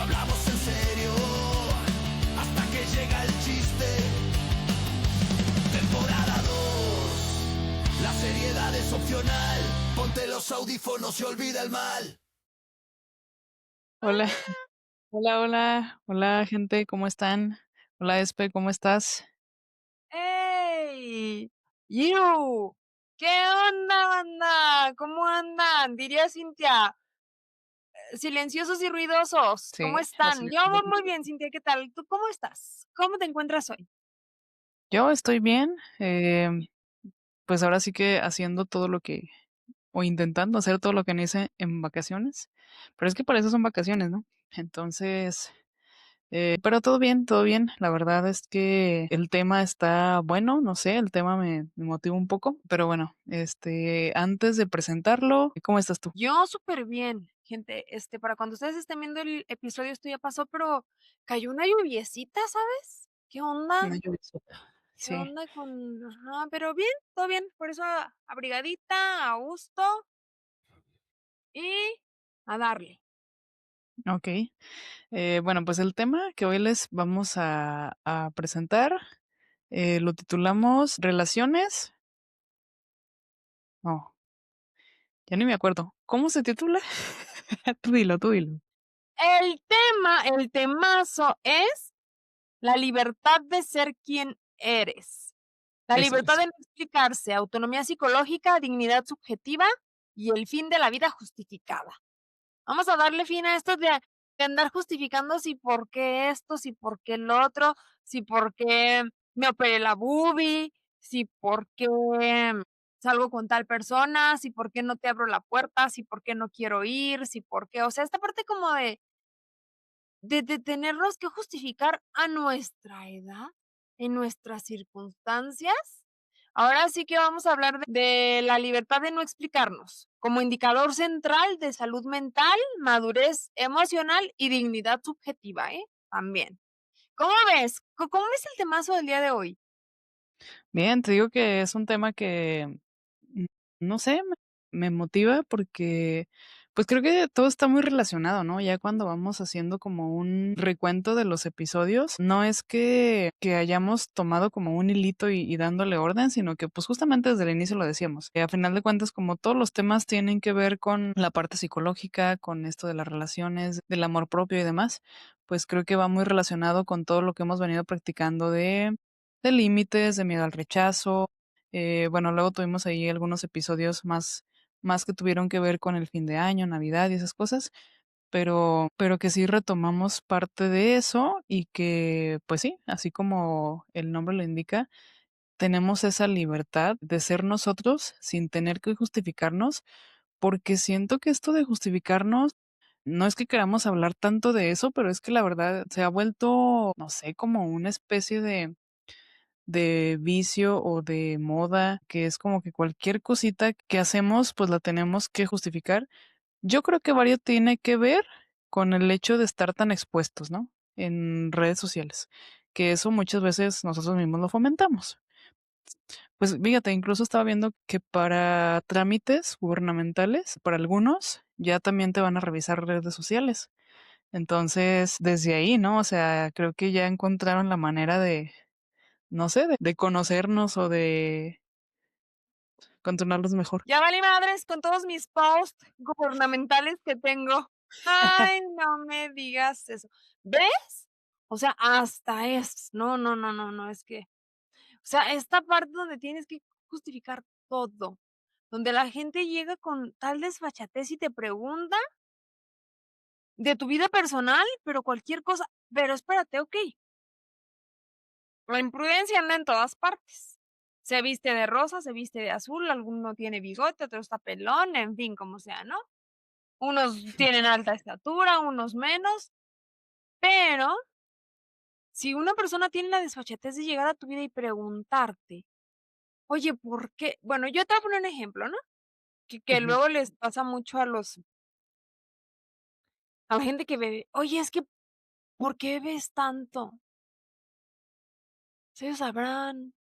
lo hablamos en serio, hasta que llega el chiste. Temporada 2, la seriedad es opcional, ponte los audífonos y olvida el mal. Hola, hola, hola, hola gente, ¿cómo están? Hola, Espe, ¿cómo estás? ¡Ey! ¡You! ¿Qué onda, banda? ¿Cómo andan? Diría Cintia, silenciosos y ruidosos. ¿Cómo Sí, están? así Yo es. voy muy bien, Cintia, ¿qué tal? ¿Tú cómo estás? ¿Cómo te encuentras hoy? Yo estoy bien, pues ahora sí que haciendo todo lo que, o intentando hacer todo lo que no hice en vacaciones, pero es que para eso son vacaciones, ¿no? Entonces, pero todo bien, la verdad es que el tema está bueno, no sé, el tema me motiva un poco, pero bueno, antes de presentarlo, ¿cómo estás tú? Yo súper bien, gente. Para cuando ustedes estén viendo el episodio, esto ya pasó, pero cayó una lluviecita, ¿sabes? ¿Qué onda? Una lluviecita. ¿Qué Sí, onda con...? Ajá, pero bien, todo bien. Por eso abrigadita, a gusto y a darle. ok. Bueno, pues el tema que hoy les vamos a presentar lo titulamos Relaciones. No, ya ni me acuerdo. ¿Cómo se titula? Tú dilo, tú dilo. El temazo es la libertad de ser quien eres. La Eso, libertad eso. de no explicarse, autonomía psicológica, dignidad subjetiva y el fin de la vida justificada. Vamos a darle fin a esto de andar justificando si por qué esto, si por qué el otro, si por qué me operé la boobie, si por qué salgo con tal persona, si por qué no te abro la puerta, si por qué no quiero ir, si por qué, o sea, esta parte como de tenernos que justificar a nuestra edad, en nuestras circunstancias. Ahora sí que vamos a hablar de la libertad de no explicarnos, como indicador central de salud mental, madurez emocional y dignidad subjetiva, ¿eh? También. ¿Cómo ves? ¿Cómo ves el temazo del día de hoy? Bien, te digo que es un tema que, mm, no sé, me motiva porque, pues creo que todo está muy relacionado, ¿no? Ya cuando vamos haciendo como un recuento de los episodios, no es que hayamos tomado como un hilito y dándole orden, sino que pues justamente desde el inicio lo decíamos. A final de cuentas, como todos los temas tienen que ver con la parte psicológica, con esto de las relaciones, del amor propio y demás, pues creo que va muy relacionado con todo lo que hemos venido practicando de límites, de miedo al rechazo. Bueno, luego tuvimos ahí algunos episodios más que tuvieron que ver con el fin de año, Navidad y esas cosas, pero que sí retomamos parte de eso y que, pues sí, así como el nombre lo indica, tenemos esa libertad de ser nosotros sin tener que justificarnos, porque siento que esto de justificarnos, no es que queramos hablar tanto de eso, pero es que la verdad se ha vuelto, no sé, como una especie de vicio o de moda, que es como que cualquier cosita que hacemos, pues la tenemos que justificar. Yo creo que varios tiene que ver con el hecho de estar tan expuestos, ¿no? En redes sociales, que eso muchas veces nosotros mismos lo fomentamos. Pues fíjate, incluso estaba viendo que para trámites gubernamentales, para algunos, ya también te van a revisar redes sociales. Entonces, desde ahí, ¿no? O sea, creo que ya encontraron la manera de, no sé, de conocernos o de controlarlos mejor. Ya vale madres con todos mis posts gubernamentales que tengo. Ay, no me digas eso. ¿Ves? O sea, hasta es. No, no, no, no, no, es que o sea, esta parte donde tienes que justificar todo, donde la gente llega con tal desfachatez y te pregunta de tu vida personal, pero cualquier cosa. Pero espérate, okey, la imprudencia anda en todas partes. Se viste de rosa, se viste de azul, alguno tiene bigote, otro está pelón, en fin, como sea, ¿no? Unos tienen alta estatura, unos menos, pero si una persona tiene la desfachatez de llegar a tu vida y preguntarte: "Oye, ¿por qué?". Bueno, yo te voy a poner un ejemplo, ¿no? Que Ujú. luego les pasa mucho a la gente que bebe: "Oye, es que, ¿por qué bebes tanto? Si ellos sabrán,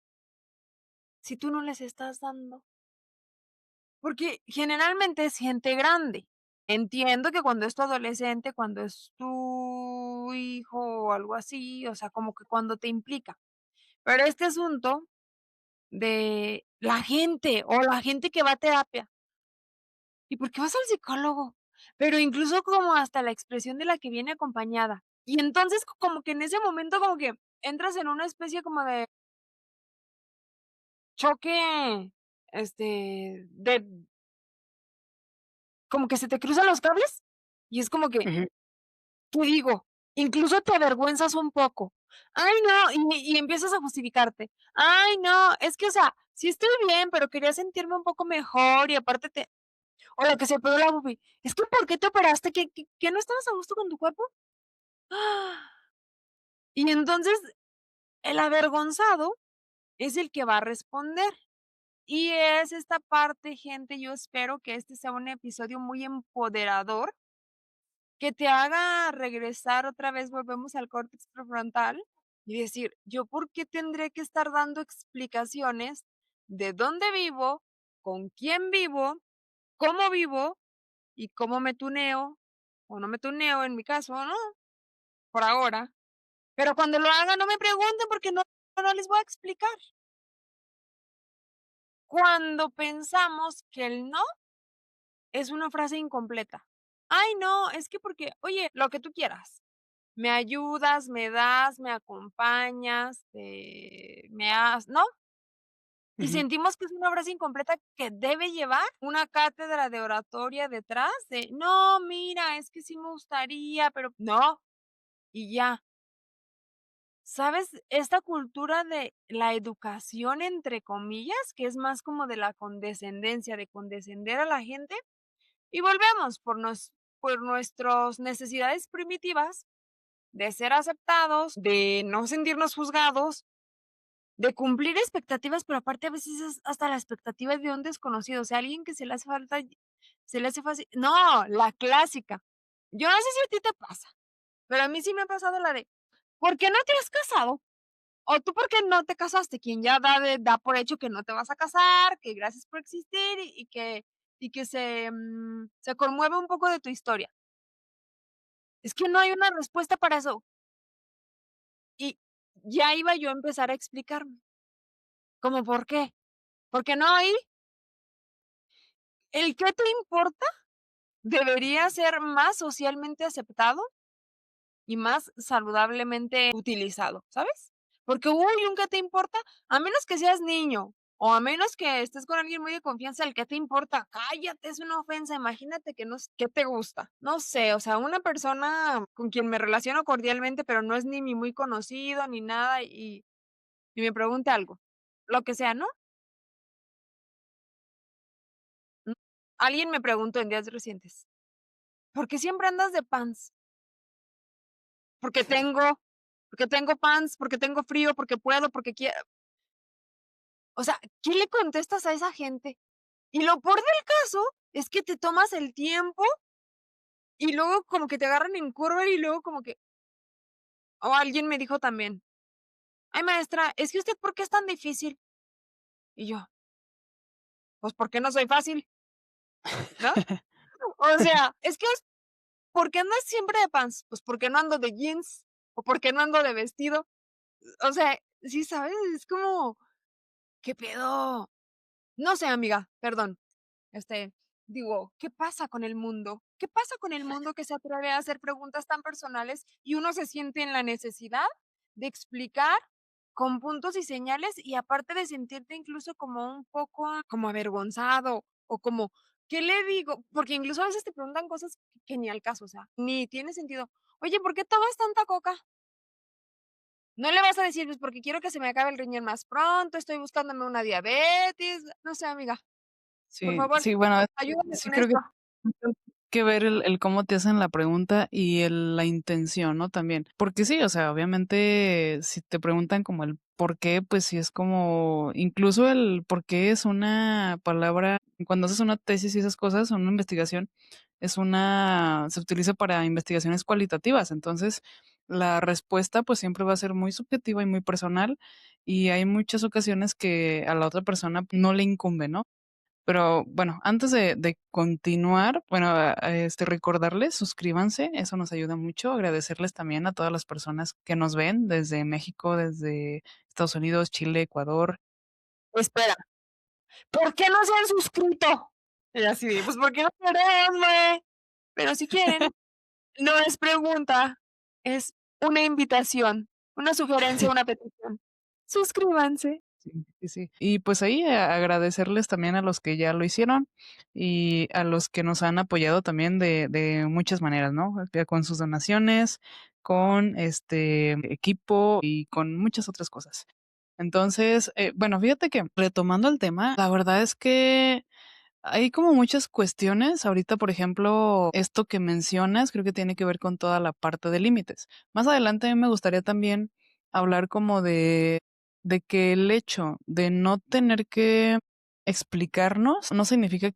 si tú no les estás dando". Porque generalmente es gente grande. Entiendo que cuando es tu adolescente, cuando es tu tu hijo o algo así, o sea, como que cuando te implica. Pero este asunto de la gente o la gente que va a terapia, ¿y por qué vas al psicólogo? Pero incluso como hasta la expresión de la que viene acompañada. Y entonces como que en ese momento como que entras en una especie como de choque, de como que se te cruzan los cables y es como que, Ujú, te digo, incluso te avergüenzas un poco. Ay, no, y empiezas a justificarte. Ay, no, es que, o sea, sí estoy bien, pero quería sentirme un poco mejor y aparte te o lo que se operó la boobie. Es que, ¿por qué te operaste? ¿Que no estabas a gusto con tu cuerpo? ¡Ah! Y entonces, el avergonzado es el que va a responder. Y es esta parte, gente, yo espero que este sea un episodio muy empoderador, que te haga regresar otra vez, volvemos al córtex prefrontal y decir, ¿yo por qué tendré que estar dando explicaciones de dónde vivo, con quién vivo y cómo me tuneo o no me tuneo en mi caso, ¿no? Por ahora. Pero cuando lo haga, no me pregunten porque no les voy a explicar. Cuando pensamos que el no es una frase incompleta. Ay, no, es que porque, oye, lo que tú quieras. Me ayudas, me das, me acompañas, me has ¿no? Y ujú. sentimos que es una frase incompleta que debe llevar una cátedra de oratoria detrás de: "No, mira, es que sí me gustaría, pero no", y ya. ¿Sabes? Esta cultura de la educación, entre comillas, que es más como de la condescendencia, de condescender a la gente, y volvemos por nuestras necesidades primitivas de ser aceptados, de no sentirnos juzgados, de cumplir expectativas, pero aparte a veces es hasta la expectativa de un desconocido, o sea, alguien que se le hace falta, se le hace fácil. No, la clásica. Yo no sé si a ti te pasa, pero a mí sí me ha pasado la de, ¿por qué no te has casado? O tú, ¿por qué no te casaste? Quien ya da por hecho que no te vas a casar, que gracias por existir y que se conmueve un poco de tu historia. Es que no hay una respuesta para eso. Y ya iba yo a empezar a explicarme, ¿cómo por qué? Porque no, ahí el qué te importa debería ser más socialmente aceptado y más saludablemente utilizado, ¿sabes? Porque, uy, un qué te importa, a menos que seas niño o a menos que estés con alguien muy de confianza, el qué te importa, cállate, es una ofensa, imagínate que no s ¿qué te gusta? No sé, o sea, una persona con quien me relaciono cordialmente, pero no es ni muy conocido ni nada, y me pregunte algo, lo que sea, ¿no? Mm, alguien me preguntó en días recientes: "¿Por qué siempre andas de pants?". "Porque tengo porque tengo pants, porque tengo frío, porque puedo, porque quiero". O sea, ¿qué le contestas a esa gente? Y lo peor del caso es que te tomas el tiempo y luego como que te agarran en curva y luego como que o alguien me dijo también: "Ay, maestra, es que usted, ¿por qué es tan difícil?". Y yo: "Pues porque no soy fácil", ¿no? O sea, es que es ¿por qué andas siempre de pants? Pues porque no ando de jeans o porque no ando de vestido. O sea, sí, ¿sabes? Es como, ¿qué pedo? No sé, amiga, perdón. Este, digo, ¿qué pasa con el mundo? ¿Qué pasa con el mundo que se atreve a hacer preguntas tan personales y uno se siente en la necesidad de explicar con puntos y señales y aparte de sentirte incluso como un poco como avergonzado o como, ¿qué le digo? Porque incluso a veces te preguntan cosas que ni al caso, o sea, ni tiene sentido. Oye, ¿por qué tomas tanta coca? No le vas a decir, pues porque quiero que se me acabe el riñón más pronto, estoy buscándome una diabetes, no sé, amiga, por Sí, favor, sí, bueno, ayúdame sí con creo que esto. mucho que ver el cómo te hacen la pregunta y la intención, ¿no? También. Porque sí, o sea, obviamente, si te preguntan como el por qué, pues sí es como, incluso el por qué es una palabra, cuando haces una tesis y esas cosas, una investigación, se utiliza para investigaciones cualitativas. Entonces, la respuesta pues siempre va a ser muy subjetiva y muy personal y hay muchas ocasiones que a la otra persona no le incumbe, ¿no? Pero bueno, antes de continuar, bueno, recordarles, suscríbanse, eso nos ayuda mucho. Agradecerles también a todas las personas que nos ven desde México, desde Estados Unidos, Chile, Ecuador. Espera, ¿por qué no se han suscrito? Y así de, pues, ¿por qué no queremos, güey? Pero si quieren, no es pregunta, es una invitación, una sugerencia, una petición. Suscríbanse. Sí, sí, sí. Y pues ahí agradecerles también a los que ya lo hicieron y a los que nos han apoyado también de muchas maneras, ¿no? Ya con sus donaciones, con equipo y con muchas otras cosas. Entonces, bueno, fíjate que retomando el tema, la verdad es que hay como muchas cuestiones. Ahorita, por ejemplo, esto que mencionas, creo que tiene que ver con toda la parte de límites. Más adelante a mí me gustaría también hablar como de que el hecho de no tener que explicarnos no significa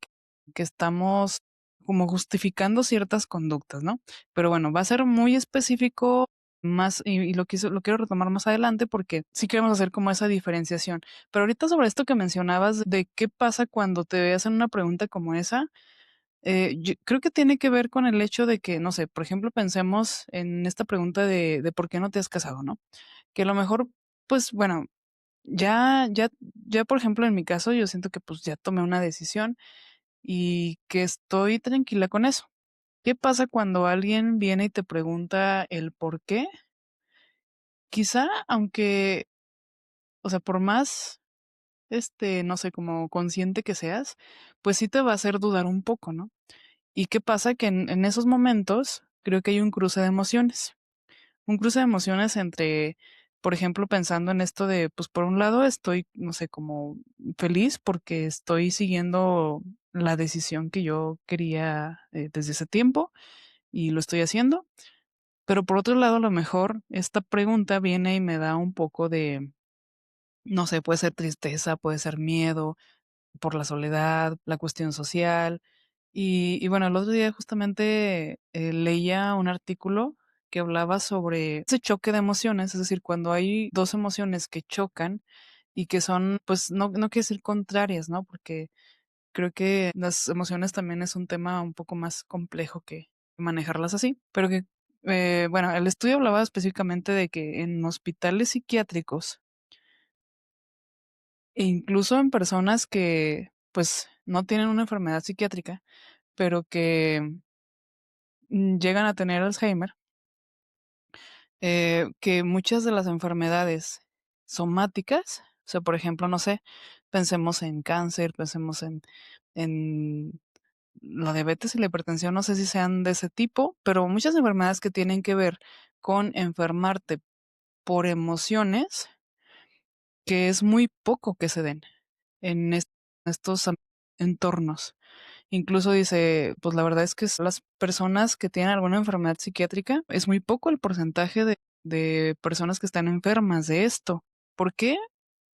que estamos como justificando ciertas conductas, ¿no? Pero bueno, va a ser muy específico más y lo quiero retomar más adelante porque sí queremos hacer como esa diferenciación. Pero ahorita sobre esto que mencionabas de qué pasa cuando te hacen una pregunta como esa, yo creo que tiene que ver con el hecho de que, no sé, por ejemplo, pensemos en esta pregunta de por qué no te has casado, ¿no? Que a lo mejor, pues bueno, ya, por ejemplo, en mi caso, yo siento que pues ya tomé una decisión y que estoy tranquila con eso. ¿Qué pasa cuando alguien viene y te pregunta el por qué? Quizá, aunque, o sea, por más no sé, como consciente que seas, pues sí te va a hacer dudar un poco, ¿no? ¿Y qué pasa? Que en esos momentos creo que hay un cruce de emociones. Un cruce de emociones entre, por ejemplo, pensando en esto de, pues por un lado estoy, no sé, como feliz porque estoy siguiendo la decisión que yo quería desde ese tiempo y lo estoy haciendo, pero por otro lado, a lo mejor esta pregunta viene y me da un poco de, no sé, puede ser tristeza, puede ser miedo, por la soledad, la cuestión social. Y bueno, el otro día justamente leía un artículo que hablaba sobre ese choque de emociones, es decir, cuando hay dos emociones que chocan y que son, pues no quiero decir contrarias, ¿no? Porque creo que las emociones también es un tema un poco más complejo que manejarlas así, pero que, bueno, el estudio hablaba específicamente de que en hospitales psiquiátricos e incluso en personas que, pues, no tienen una enfermedad psiquiátrica, pero que llegan a tener Alzheimer, que muchas de las enfermedades somáticas, o sea, por ejemplo, no sé, pensemos en cáncer, pensemos en la diabetes y la hipertensión, no sé si sean de ese tipo, pero muchas enfermedades que tienen que ver con enfermarte por emociones, que es muy poco que se den en estos entornos. Incluso dice, pues la verdad es que las personas que tienen alguna enfermedad psiquiátrica, es muy poco el porcentaje de personas que están enfermas de esto. ¿Por qué?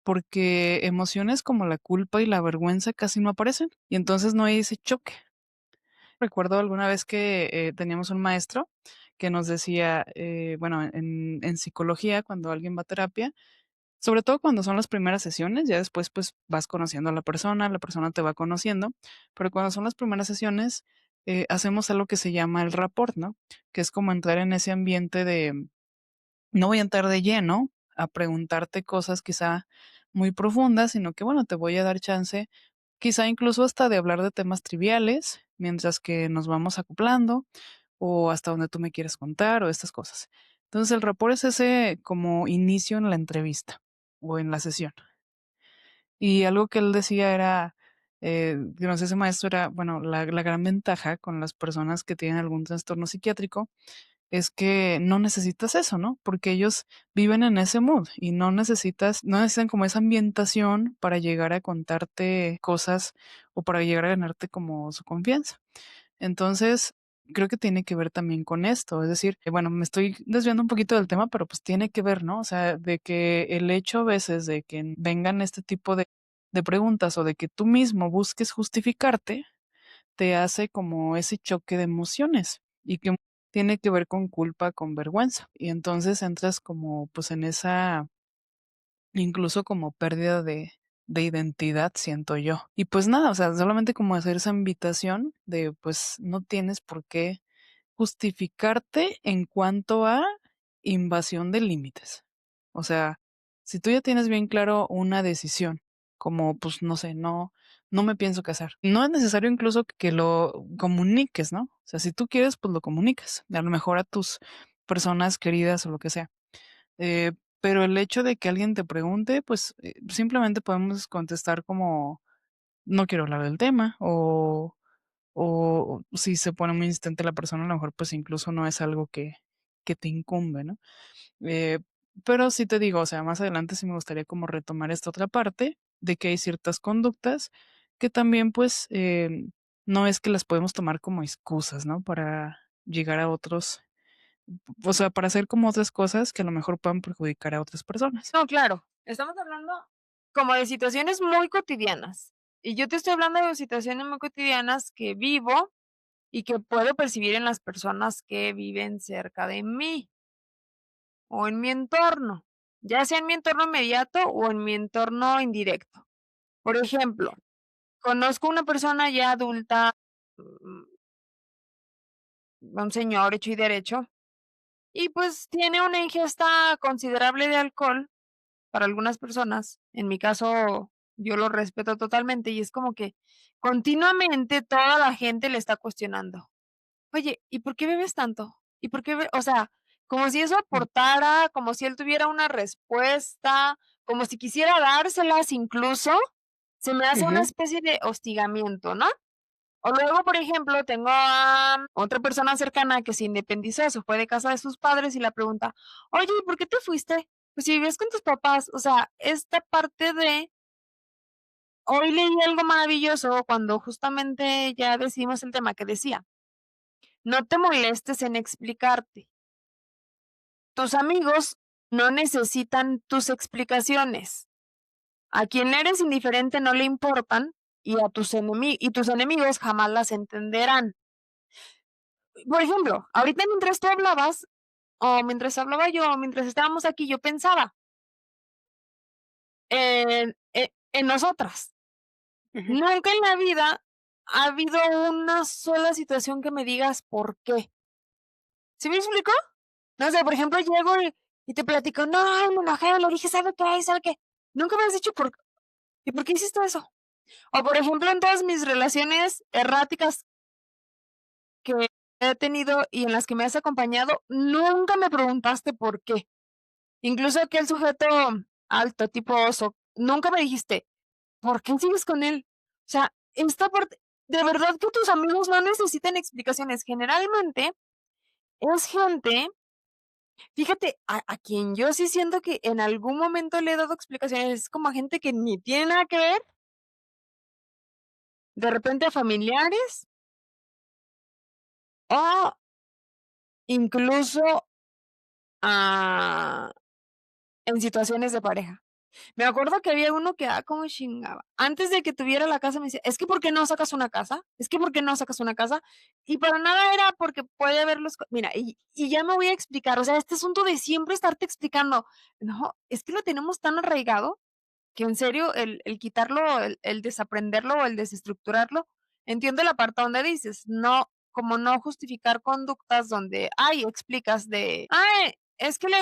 Porque emociones como la culpa y la vergüenza casi no aparecen y entonces no hay ese choque. Recuerdo alguna vez que teníamos un maestro que nos decía, bueno, en psicología, cuando alguien va a terapia, sobre todo cuando son las primeras sesiones, ya después, pues, vas conociendo a la persona te va conociendo, pero cuando son las primeras sesiones, hacemos algo que se llama el rapport, ¿no? Que es como entrar en ese ambiente de, no voy a entrar de lleno a preguntarte cosas quizá muy profundas, sino que, bueno, te voy a dar chance, quizá incluso hasta de hablar de temas triviales, mientras que nos vamos acoplando, o hasta donde tú me quieres contar, o estas cosas. Entonces, el rapport es ese como inicio en la entrevista o en la sesión. Y algo que él decía era, que no sé, ese maestro era, bueno, la gran ventaja con las personas que tienen algún trastorno psiquiátrico es que no necesitas eso, ¿no? Porque ellos viven en ese mood y no necesitan como esa ambientación para llegar a contarte cosas o para llegar a ganarte como su confianza. Entonces, creo que tiene que ver también con esto, es decir, bueno, me estoy desviando un poquito del tema, pero pues tiene que ver, ¿no? O sea, de que el hecho a veces de que vengan este tipo de preguntas o de que tú mismo busques justificarte, te hace como ese choque de emociones y que tiene que ver con culpa, con vergüenza. Y entonces entras como pues en esa, incluso como pérdida de identidad, siento yo. Y pues nada, o sea, solamente como hacer esa invitación de, pues, no tienes por qué justificarte en cuanto a invasión de límites. O sea, si tú ya tienes bien claro una decisión, como, pues, no sé, no me pienso casar. No es necesario incluso que lo comuniques, ¿no? O sea, si tú quieres, pues lo comunicas, a lo mejor a tus personas queridas o lo que sea. Eh, pero el hecho de que alguien te pregunte, pues, simplemente podemos contestar como: "No quiero hablar del tema", o si se pone muy insistente la persona, a lo mejor, pues, incluso no es algo que te incumbe, ¿no? Eh, pero sí te digo, o sea, más adelante sí me gustaría como retomar esta otra parte de que hay ciertas conductas que también, pues, no es que las podemos tomar como excusas, ¿no? Para llegar a otros, o sea, para hacer como otras cosas que a lo mejor puedan perjudicar a otras personas. No, claro, estamos hablando como de situaciones muy cotidianas. Y yo te estoy hablando de situaciones muy cotidianas que vivo y que puedo percibir en las personas que viven cerca de mí o en mi entorno, ya sea en mi entorno inmediato o en mi entorno indirecto. Por ejemplo, conozco una persona ya adulta, un señor hecho y derecho, y pues tiene una ingesta considerable de alcohol para algunas personas. En mi caso, yo lo respeto totalmente y es como que continuamente toda la gente le está cuestionando. Oye, ¿y por qué bebes tanto? ¿Y por qué o sea, como si eso Mm, aportara, como si él tuviera una respuesta, como si quisiera dárselas incluso, se me hace una ujú, especie de hostigamiento, ¿no? O luego, por ejemplo, tengo a otra persona cercana que se independizó, se fue de casa de sus padres y la pregunta: "Oye, ¿y por qué te fuiste? Pues si vivías con tus papás". O sea, esta parte de hoy leí algo maravilloso cuando justamente ya decidimos el tema que decía: "No te molestes en explicarte. Tus amigos no necesitan tus explicaciones. A quien eres indiferente no le importan y a tus enemigos jamás las entenderán". Por ejemplo, ahorita mientras tú hablabas, o mientras hablaba yo, o mientras estábamos aquí, yo pensaba en nosotras. ujú, Nunca en la vida ha habido una sola situación que me digas por qué. ¿Sí me explico? No sé, por ejemplo, llego y te platico: "No, me enojé, le dije, ¿sabe qué? ¿Sabe qué?". Nunca me has dicho ¿y por qué hiciste eso? O, por ejemplo, en todas mis relaciones erráticas que he tenido y en las que me has acompañado, nunca me preguntaste por qué. Incluso aquel sujeto alto, tipo oso, nunca me dijiste: "¿Por qué sigues con él?". O sea, esta parte de verdad que tus amigos no necesitan explicaciones. Generalmente es gente, fíjate, a quien yo sí siento que en algún momento le he dado explicaciones, es como a gente que ni tiene nada que ver, de repente a familiares o incluso a en situaciones de pareja. Me acuerdo que había uno que, cómo chingaba. Antes de que tuviera la casa me decía: "Es que, ¿por qué no sacas una casa? Es que, ¿por qué no sacas una casa?". Y para nada era porque puede haberlos mira, y ya me voy a explicar, o sea, este asunto de siempre estarte explicando, no, es que lo tenemos tan arraigado que en serio el quitarlo, el desaprenderlo o el desestructurarlo, entiendo la parte donde dices, no, como no justificar conductas donde, ay, explicas de, ay, es que le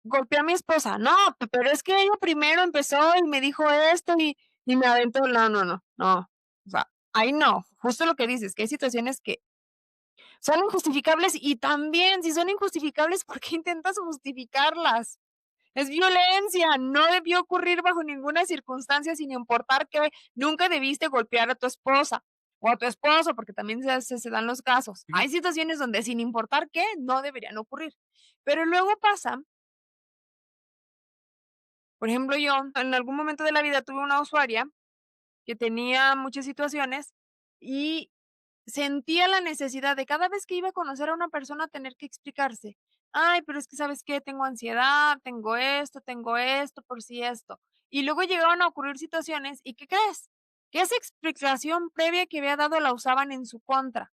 golpeé a mi esposa, no, pero es que ella primero empezó y me dijo esto y me aventó, no, no, no, no, o sea, ahí no, justo lo que dices, que hay situaciones que son injustificables y también si son injustificables, ¿por qué intentas justificarlas? Es violencia, no debió ocurrir bajo ninguna circunstancia, sin importar que nunca debiste golpear a tu esposa o a tu esposo, porque también se dan los casos. ujú, Hay situaciones donde sin importar qué, no deberían ocurrir. Pero luego pasa, por ejemplo, yo en algún momento de la vida tuve una usuaria que tenía muchas situaciones y sentía la necesidad de cada vez que iba a conocer a una persona tener que explicarse. Ay, pero es que sabes qué, tengo ansiedad, tengo esto, por si esto. Y luego llegaban a ocurrir situaciones y ¿qué crees? Que esa explicación previa que había dado la usaban en su contra.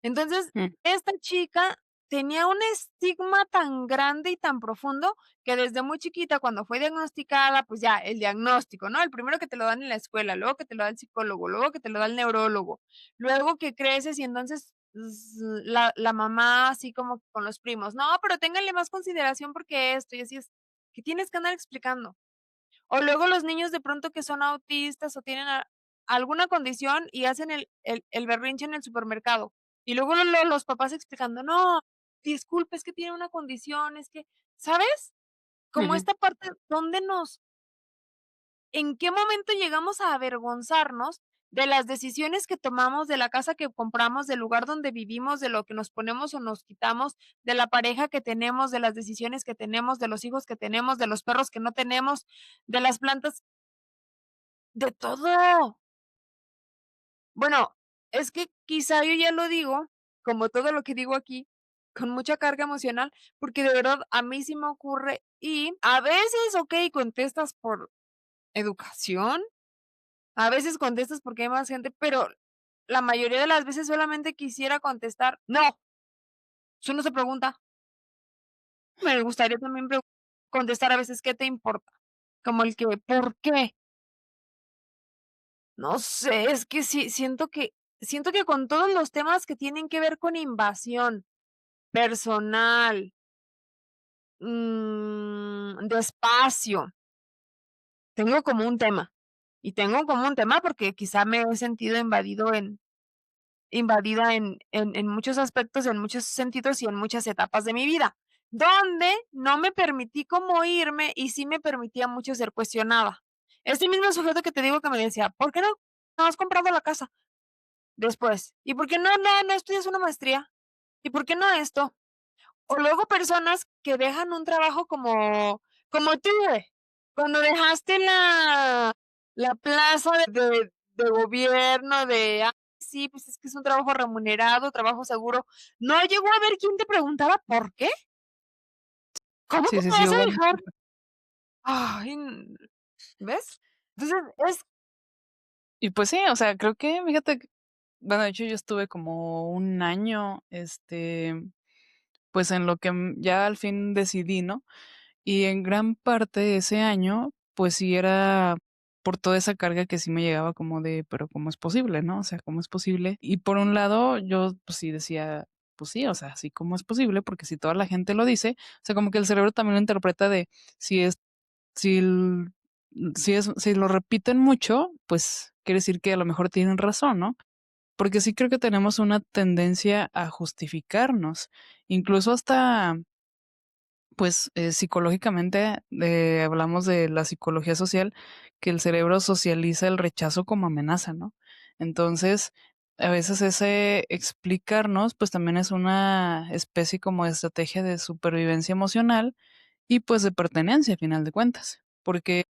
Entonces, mm, esta chica tenía un estigma tan grande y tan profundo que desde muy chiquita, cuando fue diagnosticada, pues ya, el diagnóstico, ¿no? El primero que te lo dan en la escuela, luego que te lo da el psicólogo, luego que te lo da el neurólogo, luego que creces y entonces la mamá así como con los primos, no, pero ténganle más consideración porque esto, y así es, que tienes que andar explicando. O luego los niños de pronto que son autistas o tienen alguna condición y hacen el berrinche en el supermercado. Y luego los papás explicando, no, disculpe, es que tiene una condición, es que, ¿sabes? Como Ujú. esta parte donde ¿en qué momento llegamos a avergonzarnos de las decisiones que tomamos, de la casa que compramos, del lugar donde vivimos, de lo que nos ponemos o nos quitamos, de la pareja que tenemos, de las decisiones que tenemos, de los hijos que tenemos, de los perros que no tenemos, de las plantas, de todo? Bueno, es que quizá yo ya lo digo, como todo lo que digo aquí, con mucha carga emocional, porque de verdad a mí sí me ocurre y a veces, okey, contestas por educación, a veces contestas porque hay más gente, pero la mayoría de las veces solamente quisiera contestar: "No, eso no se pregunta". Me gustaría también contestar a veces: "¿Qué te importa?". Como el que: "¿Por qué?". No sé, es que sí, siento que con todos los temas que tienen que ver con invasión personal, de espacio, tengo como un tema, y tengo como un tema porque quizá me he sentido invadida en muchos aspectos, en muchos sentidos y en muchas etapas de mi vida, donde no me permití como irme y sí me permitía mucho ser cuestionada. Este mismo sujeto que te digo que me decía: "¿Por qué no has comprado la casa?". Después, ¿y por qué no estudias una maestría? ¿Y por qué no esto? O luego personas que dejan un trabajo como tú, cuando dejaste la plaza de gobierno de: "Ay, sí, pues es que es un trabajo remunerado, trabajo seguro". ¿No llegó a haber quien te preguntara por qué? ¿Cómo que Sí, sí, me sí, vas a hubo dejar? Ay, ¿ves? Entonces, es y pues sí, o sea, creo que, fíjate, bueno, de hecho, yo estuve como un año, pues, en lo que, ya al fin decidí, ¿no? Y en gran parte de ese año, pues sí era por toda esa carga que sí me llegaba como de, pero ¿cómo es posible, no? O sea, ¿cómo es posible? Y por un lado, yo, pues sí decía, pues sí, o sea, sí, ¿cómo es posible? Porque si toda la gente lo dice, o sea, como que el cerebro también lo interpreta de si es, si, si lo repiten mucho, pues quiere decir que a lo mejor tienen razón, ¿no? Porque sí creo que tenemos una tendencia a justificarnos, incluso hasta pues, psicológicamente, hablamos de la psicología social, que el cerebro socializa el rechazo como amenaza, ¿no? Entonces, a veces ese explicarnos, pues, también es una especie como de estrategia de supervivencia emocional y, pues, de pertenencia, a final de cuentas. Porque,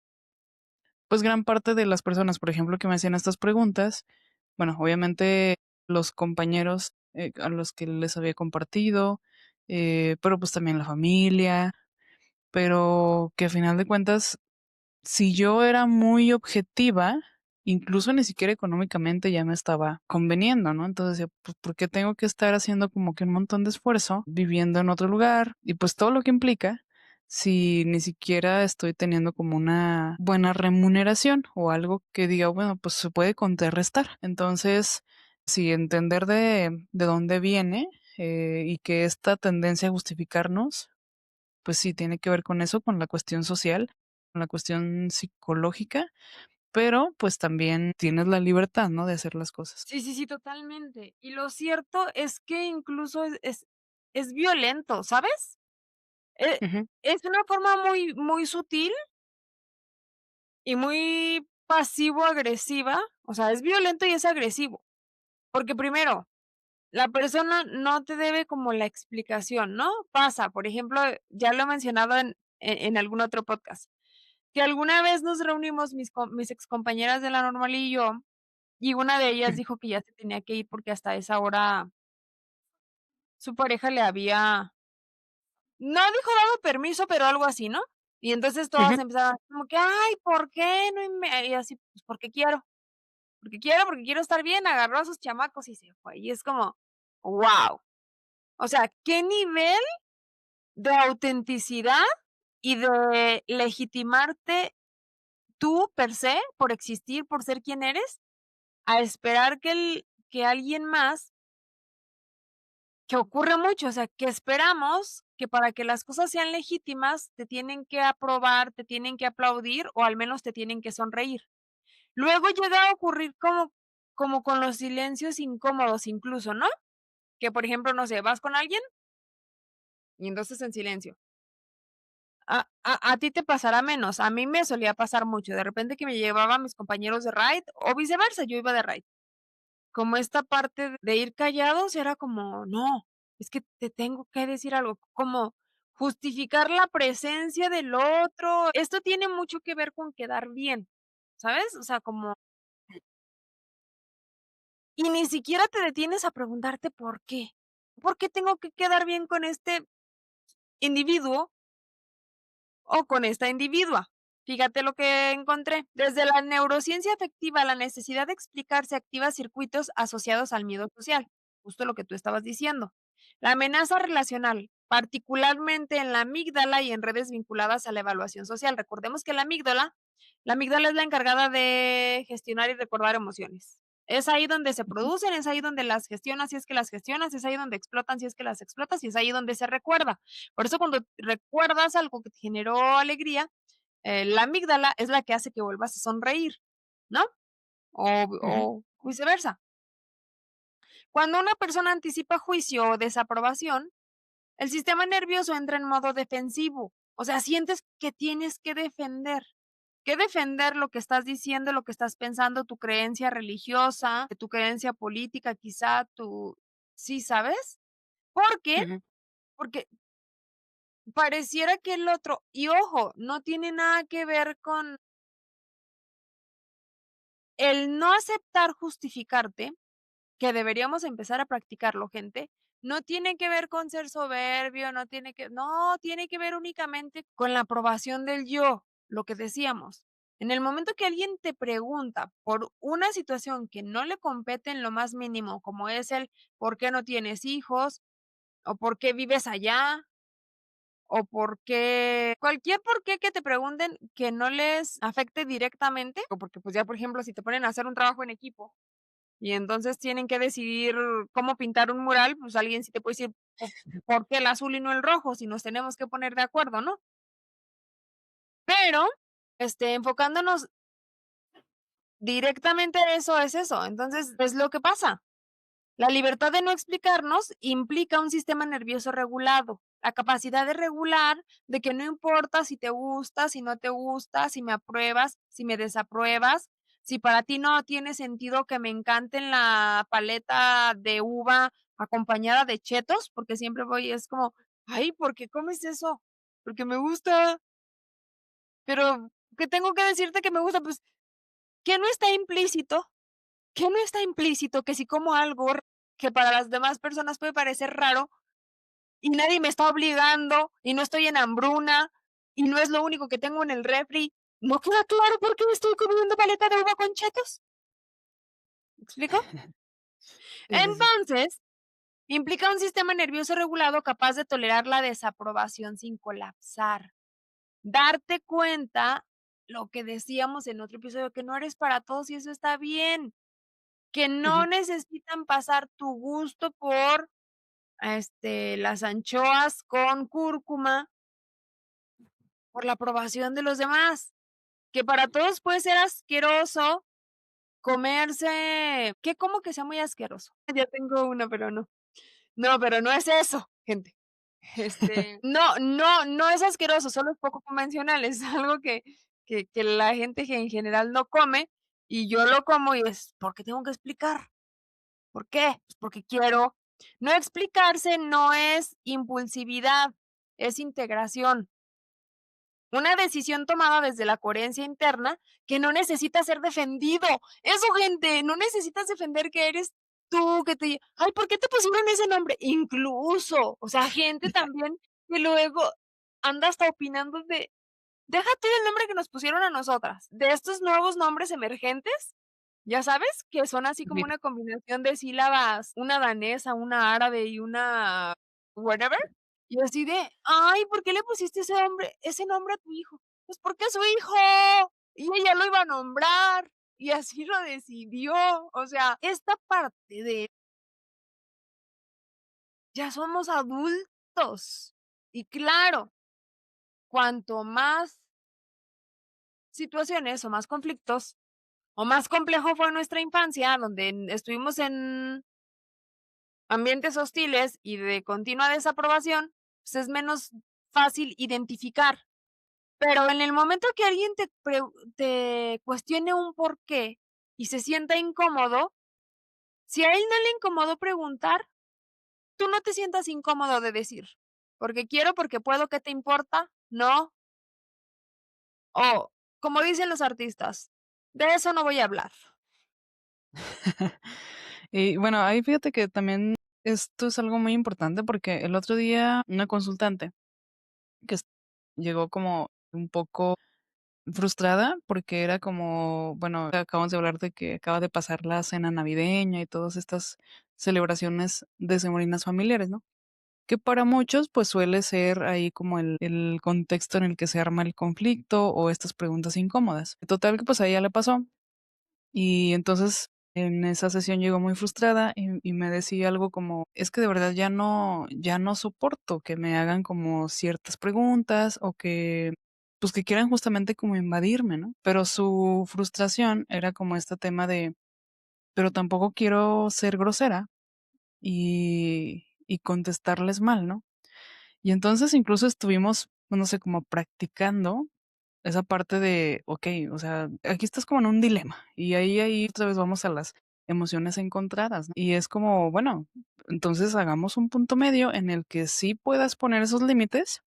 pues, gran parte de las personas, por ejemplo, que me hacían estas preguntas, bueno, obviamente los compañeros, a los que les había compartido, pero, pues, también la familia, pero que a final de cuentas, si yo era muy objetiva, incluso ni siquiera económicamente ya me estaba conveniendo, ¿no? Entonces decía, pues, ¿por qué tengo que estar haciendo como que un montón de esfuerzo viviendo en otro lugar? Y pues todo lo que implica, si ni siquiera estoy teniendo como una buena remuneración o algo que diga, bueno, pues se puede contrarrestar. Entonces, sí, entender de dónde viene y que esta tendencia a justificarnos pues sí, tiene que ver con eso, con la cuestión social, con la cuestión psicológica, pero, pues, también tienes la libertad, ¿no?, de hacer las cosas. sí, sí, sí, totalmente. Y lo cierto es que incluso es violento, ¿sabes? Ujú, Es una forma muy muy sutil y muy pasivo-agresiva, o sea, es violento y es agresivo, porque primero, la persona no te debe como la explicación, ¿no? Pasa, por ejemplo, ya lo he mencionado en algún otro podcast, que alguna vez nos reunimos mis excompañeras de la normal y yo, y una de ellas ujú, dijo que ya se tenía que ir porque hasta esa hora su pareja le había no dijo dado permiso, pero algo así, ¿no? Y entonces ujú. todas empezaron como que: "Ay, ¿por qué no?" Y así, pues, porque quiero estar bien, agarró a sus chamacos y se fue. Y es como, guau. O sea, ¿qué nivel de autenticidad y de legitimarte tú per se, por existir, por ser quien eres, a esperar que alguien más, que ocurre mucho, o sea, que esperamos que para que las cosas sean legítimas te tienen que aprobar, te tienen que aplaudir o al menos te tienen que sonreír. Luego llega a ocurrir como con los silencios incómodos incluso, ¿no? Que, por ejemplo, no sé, vas con alguien y entonces en silencio. A ti te pasará menos, a mí me solía pasar mucho, de repente que me llevaba a mis compañeros de ride o viceversa, yo iba de ride. Como esta parte de ir callados era como, no, es que te tengo que decir algo, como justificar la presencia del otro. Esto tiene mucho que ver con quedar bien, ¿sabes? O sea, como, y ni siquiera te detienes a preguntarte por qué. ¿Por qué tengo que quedar bien con este individuo o con esta individua? Fíjate lo que encontré. Desde la neurociencia afectiva, la necesidad de explicarse activa circuitos asociados al miedo social, justo lo que tú estabas diciendo. La amenaza relacional, particularmente en la amígdala y en redes vinculadas a la evaluación social. Recordemos que la amígdala es la encargada de gestionar y recordar emociones. Es ahí donde se Ujú, producen, es ahí donde las gestionas, si es que las gestionas, es ahí donde explotan, si es que las explotas, y es ahí donde se recuerda. Por eso cuando recuerdas algo que te generó alegría, la amígdala es la que hace que vuelvas a sonreír, ¿no? O ujú, o viceversa. Cuando una persona anticipa juicio o desaprobación, el sistema nervioso entra en modo defensivo. O sea, sientes que tienes que defender lo que estás diciendo, lo que estás pensando, tu creencia religiosa, tu creencia política, quizá tu ¿sí sabes? ¿Por qué? ujú, Porque pareciera que el otro y ojo, no tiene nada que ver con el no aceptar justificarte, que deberíamos empezar a practicarlo, gente, no tiene que ver con ser soberbio, no, tiene que ver únicamente con la aprobación del yo, lo que decíamos. En el momento que alguien te pregunta por una situación que no le compete en lo más mínimo, como es el por qué no tienes hijos, o por qué vives allá, o por qué, cualquier por qué que te pregunten que no les afecte directamente, o porque pues ya, por ejemplo, si te ponen a hacer un trabajo en equipo y entonces tienen que decidir cómo pintar un mural, pues alguien sí te puede decir, ¿por qué el azul y no el rojo? Si nos tenemos que poner de acuerdo, ¿no? Pero, enfocándonos directamente a eso, es eso. Entonces, es lo que pasa. La libertad de no explicarnos implica un sistema nervioso regulado, la capacidad de regular, de que no importa si te gusta, si no te gusta, si me apruebas, si me desapruebas, si para ti no tiene sentido que me encanten la paleta de uva acompañada de chetos, porque siempre voy, es como, ay, ¿por qué comes eso? Porque me gusta, pero ¿qué tengo que decirte que me gusta? Pues, ¿qué no está implícito? ¿Qué no está implícito que si como algo que para las demás personas puede parecer raro y nadie me está obligando y no estoy en hambruna y no es lo único que tengo en el refri, ¿no queda claro por qué me estoy comiendo paleta de uva con chetos? ¿Me explico? sí, sí, sí. Entonces, implica un sistema nervioso regulado capaz de tolerar la desaprobación sin colapsar. Darte cuenta, lo que decíamos en otro episodio, que no eres para todos y eso está bien, que no Ujú, necesitan pasar tu gusto por las anchoas con cúrcuma por la aprobación de los demás, que para todos puede ser asqueroso comerse, ¿qué como que sea muy asqueroso? Ya tengo una, pero no. No, pero no es eso, gente. No es asqueroso, solo es poco convencional, es algo que la gente que en general no come, y yo lo como y es, ¿por qué tengo que explicar? ¿Por qué? Pues porque quiero. No explicarse no es impulsividad, es integración. Una decisión tomada desde la coherencia interna que no necesita ser defendido. Eso, gente, no necesitas defender que eres tú, ay, ¿por qué te pusieron ese nombre? Incluso, o sea, gente también que luego anda hasta opinando deja tú el nombre que nos pusieron a nosotras, de estos nuevos nombres emergentes, ya sabes, que son así como Dime. una combinación de sílabas, una danesa, una árabe y una whatever, y así de: "Ay, ¿por qué le pusiste ese nombre a tu hijo?". "Pues porque es su hijo, y ella lo iba a nombrar, y así lo decidió". O sea, esta parte de ya somos adultos. Y claro, cuanto más situaciones o más conflictos o más complejo fue nuestra infancia, donde estuvimos en ambientes hostiles y de continua desaprobación, pues es menos fácil identificar. Pero en el momento que alguien te cuestione un porqué y se sienta incómodo, si a él no le incomodó preguntar, tú no te sientas incómodo de decir, porque quiero, porque puedo, ¿qué te importa? No. O, como dicen los artistas, de eso no voy a hablar. Y bueno, ahí fíjate que también esto es algo muy importante porque el otro día una consultante que llegó como un poco frustrada porque era como, bueno, acabamos de hablar de que acaba de pasar la cena navideña y todas estas celebraciones decembrinas familiares, ¿no? Que para muchos pues suele ser ahí como el contexto en el que se arma el conflicto o estas preguntas incómodas. Total que pues a ella le pasó y entonces en esa sesión llegó muy frustrada y me decía algo como, es que de verdad ya no soporto que me hagan como ciertas preguntas o que, pues que quieran justamente como invadirme, ¿no? Pero su frustración era como este tema de, pero tampoco quiero ser grosera y contestarles mal, ¿no? Y entonces incluso estuvimos, pues, no sé, como practicando esa parte de, okey, o sea, aquí estás como en un dilema, y ahí otra vez vamos a las emociones encontradas, ¿no? Y es como, bueno, entonces hagamos un punto medio en el que sí puedas poner esos límites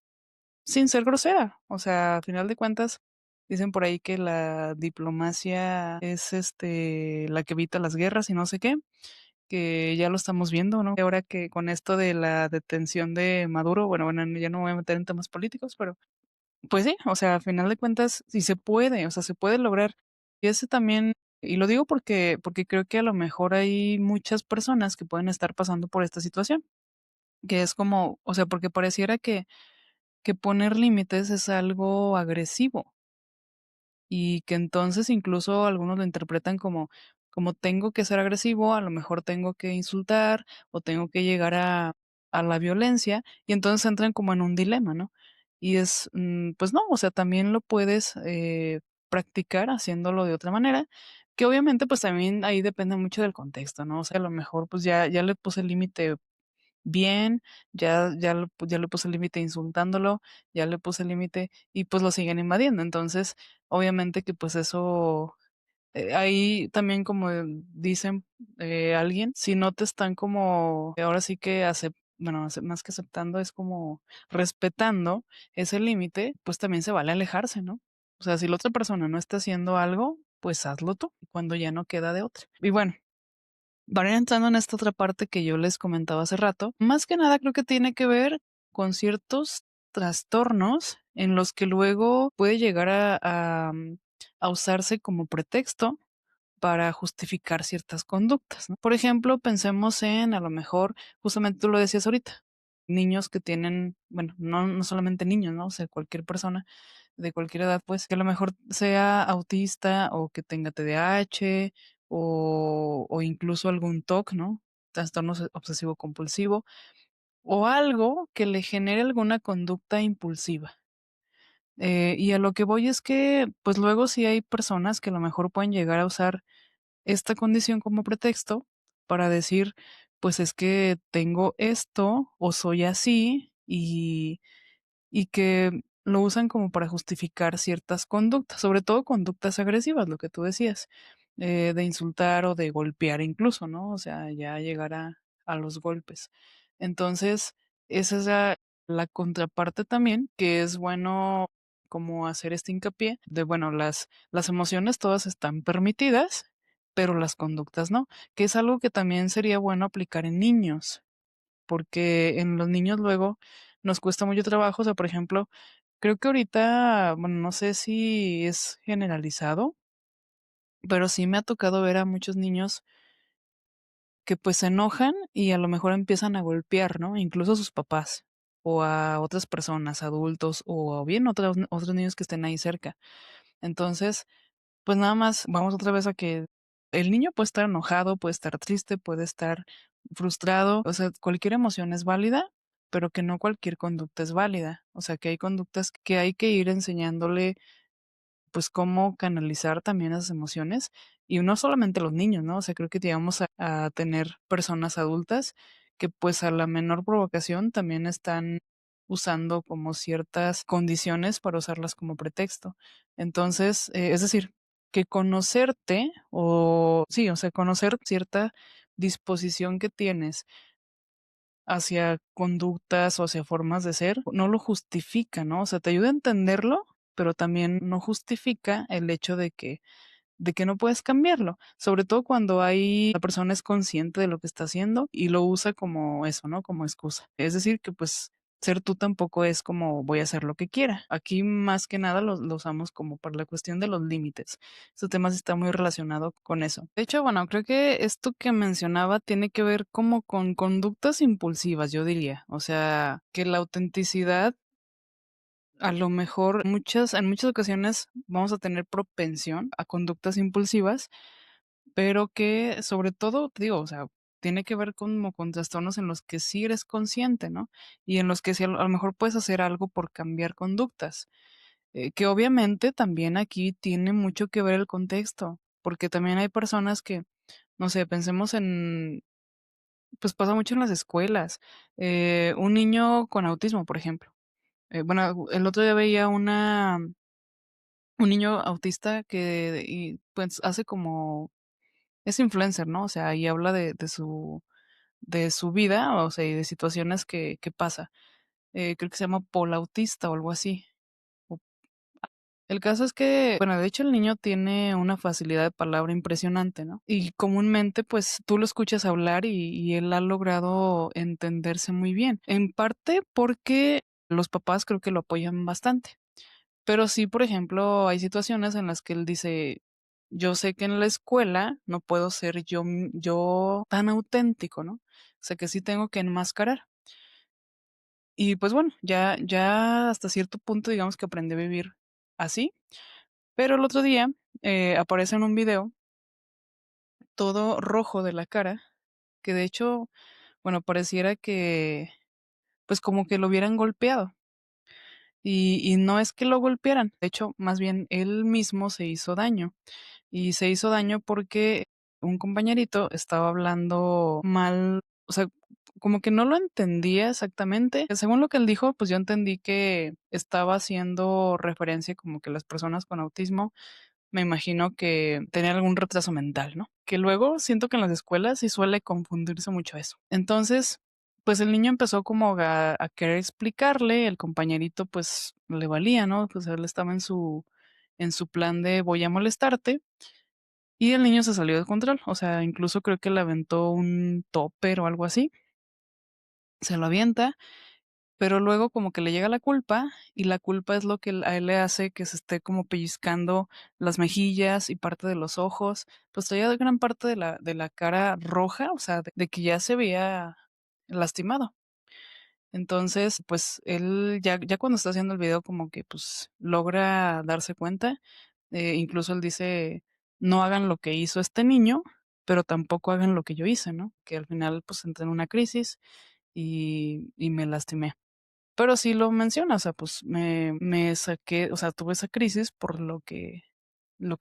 sin ser grosera. O sea, a final de cuentas, dicen por ahí que la diplomacia es, la que evita las guerras y no sé qué, que ya lo estamos viendo, ¿no? Ahora que con esto de la detención de Maduro, bueno, ya no me voy a meter en temas políticos, pero pues sí, o sea, a final de cuentas, sí se puede, o sea, se puede lograr. Y ese también, y lo digo porque creo que a lo mejor hay muchas personas que pueden estar pasando por esta situación, que es como, o sea, porque pareciera que poner límites es algo agresivo. Y que entonces incluso algunos lo interpretan como tengo que ser agresivo, a lo mejor tengo que insultar o tengo que llegar a la violencia, y entonces entran como en un dilema, ¿no? Y es, pues no, o sea, también lo puedes, practicar haciéndolo de otra manera, que obviamente, pues también ahí depende mucho del contexto, ¿no? O sea, a lo mejor, pues ya le puse el límite bien, ya le puse el límite insultándolo, ya le puse el límite y, pues, lo siguen invadiendo. Entonces, obviamente que, pues, eso, ahí también como dicen, alguien, si no te están como, ahora sí que bueno, más que aceptando, es como respetando ese límite, pues, también se vale alejarse, ¿no? O sea, si la otra persona no está haciendo algo, pues, hazlo tú, cuando ya no queda de otra. Y bueno, para ir entrando en esta otra parte que yo les comentaba hace rato, más que nada creo que tiene que ver con ciertos trastornos en los que luego puede llegar a usarse como pretexto para justificar ciertas conductas, ¿no? Por ejemplo, pensemos en, a lo mejor, justamente tú lo decías ahorita, niños que tienen, bueno, no solamente niños, ¿no? O sea, cualquier persona de cualquier edad, pues, que a lo mejor sea autista o que tenga TDAH o incluso algún TOC, ¿no? Trastorno obsesivo compulsivo o algo que le genere alguna conducta impulsiva. Y a lo que voy es que, pues luego sí hay personas que a lo mejor pueden llegar a usar esta condición como pretexto para decir, pues es que tengo esto o soy así y que lo usan como para justificar ciertas conductas, sobre todo conductas agresivas, lo que tú decías, de insultar o de golpear incluso, ¿no? O sea, ya llegar a los golpes. Entonces, esa es la contraparte también, que es bueno como hacer este hincapié de, bueno, las emociones todas están permitidas, pero las conductas no, que es algo que también sería bueno aplicar en niños porque en los niños luego nos cuesta mucho trabajo, o sea, por ejemplo, creo que ahorita, bueno, no sé si es generalizado, pero sí me ha tocado ver a muchos niños que, pues, se enojan y a lo mejor empiezan a golpear, ¿no? Incluso a sus papás, o a otras personas, adultos, o bien otros niños que estén ahí cerca. Entonces, pues, nada más vamos otra vez a que el niño puede estar enojado, puede estar triste, puede estar frustrado, o sea, cualquier emoción es válida, pero que no cualquier conducta es válida. O sea, que hay conductas que hay que ir enseñándole, pues, cómo canalizar también esas emociones, y no solamente los niños, ¿no? O sea, creo que llegamos a tener personas adultas que, pues, a la menor provocación también están usando como ciertas condiciones para usarlas como pretexto. Entonces, es decir, que conocerte o sí, o sea, conocer cierta disposición que tienes hacia conductas o hacia formas de ser, no lo justifica, ¿no? O sea, te ayuda a entenderlo, pero también no justifica el hecho de que no puedes cambiarlo, sobre todo cuando la persona es consciente de lo que está haciendo y lo usa como eso, ¿no? Como excusa. Es decir, que pues ser tú tampoco es como voy a hacer lo que quiera. Aquí más que nada lo usamos como para la cuestión de los límites. Este tema sí está muy relacionado con eso. De hecho, bueno, creo que esto que mencionaba tiene que ver como con conductas impulsivas, yo diría. O sea, que la autenticidad a lo mejor en muchas ocasiones vamos a tener propensión a conductas impulsivas, pero que sobre todo, te digo, o sea, tiene que ver como con trastornos en los que sí eres consciente, ¿no? Y en los que sí a lo mejor puedes hacer algo por cambiar conductas, que obviamente también aquí tiene mucho que ver el contexto, porque también hay personas que, no sé, pensemos en, pues pasa mucho en las escuelas, un niño con autismo, por ejemplo. Bueno, el otro día veía un niño autista que pues, hace como es influencer, ¿no? O sea, y habla de su vida, o sea, y de situaciones que pasa. Creo que se llama Polautista o algo así. O el caso es que, bueno, de hecho, el niño tiene una facilidad de palabra impresionante, ¿no? Y comúnmente, pues, tú lo escuchas hablar y él ha logrado entenderse muy bien, en parte porque los papás creo que lo apoyan bastante. Pero sí, por ejemplo, hay situaciones en las que él dice: "Yo sé que en la escuela no puedo ser yo tan auténtico", ¿no? O sea, que sí tengo que enmascarar. Y, pues, bueno, ya hasta cierto punto, digamos que aprendí a vivir así, pero el otro día, aparece en un video todo rojo de la cara, que de hecho, bueno, pareciera que, pues, como que lo hubieran golpeado. Y no es que lo golpearan, de hecho, más bien él mismo se hizo daño. Y se hizo daño porque un compañerito estaba hablando mal, o sea, como que no lo entendía exactamente. Según lo que él dijo, pues yo entendí que estaba haciendo referencia como que las personas con autismo, me imagino que tenían algún retraso mental, ¿no? Que luego siento que en las escuelas sí suele confundirse mucho eso. Entonces, pues el niño empezó como a querer explicarle, el compañerito pues le valía, ¿no? Pues él estaba en su plan de voy a molestarte y el niño se salió de control, o sea, incluso creo que le aventó un tóper o algo así, se lo avienta, pero luego como que le llega la culpa, y la culpa es lo que a él le hace que se esté como pellizcando las mejillas y parte de los ojos, pues traía gran parte de la cara roja, o sea, de que ya se veía lastimado. Entonces, pues él ya cuando está haciendo el video como que, pues, logra darse cuenta, incluso él dice: "No hagan lo que hizo este niño, pero tampoco hagan lo que yo hice", ¿no? Que al final, pues, entré en una crisis y me lastimé. Pero sí lo menciona, o sea, pues, me saqué, o sea, tuve esa crisis por lo que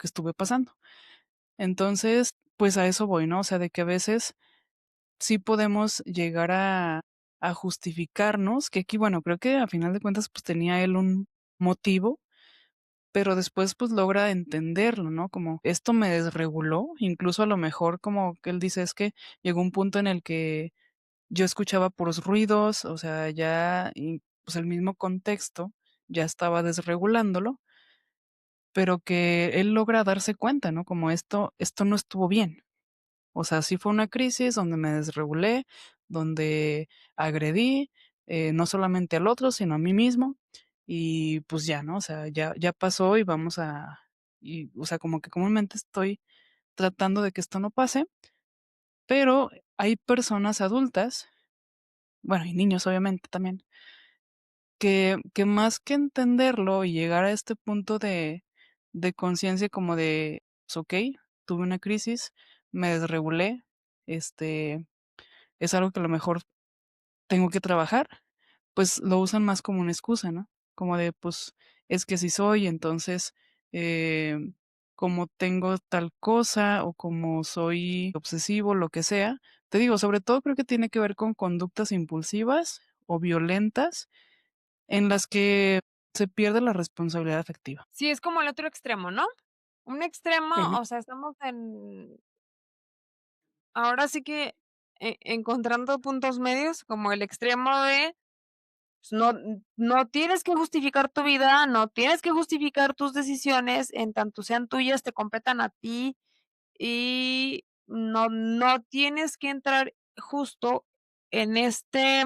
estuve pasando. Entonces, pues, a eso voy, ¿no? O sea, de que a veces sí podemos llegar a justificarnos, que aquí, bueno, creo que a final de cuentas, pues, tenía él un motivo, pero después, pues, logra entenderlo, ¿no? Como esto me desreguló, incluso a lo mejor como que él dice: "Es que llegó un punto en el que yo escuchaba puros ruidos", o sea, ya y, pues, el mismo contexto ya estaba desregulándolo, pero que él logra darse cuenta, ¿no? Como esto no estuvo bien. O sea, sí fue una crisis donde me desregulé, donde agredí, no solamente al otro, sino a mí mismo, y pues ya, ¿no? O sea, ya pasó y o sea, como que comúnmente estoy tratando de que esto no pase, Pero hay personas adultas, bueno, y niños obviamente también, que más que entenderlo y llegar a este punto de conciencia como de, pues, okey, tuve una crisis, me desregulé, este, es algo que a lo mejor tengo que trabajar, pues, lo usan más como una excusa, ¿no? Como de, pues, es que así soy, entonces, como tengo tal cosa o como soy obsesivo, lo que sea. Te digo, sobre todo creo que tiene que ver con conductas impulsivas o violentas en las que se pierde la responsabilidad afectiva. Sí, es como el otro extremo, ¿no? Un extremo, Ujú, o sea, estamos ahora sí que encontrando puntos medios, como el extremo de pues, no tienes que justificar tu vida, no tienes que justificar tus decisiones, en tanto sean tuyas, te competan a ti y no tienes que entrar justo en este,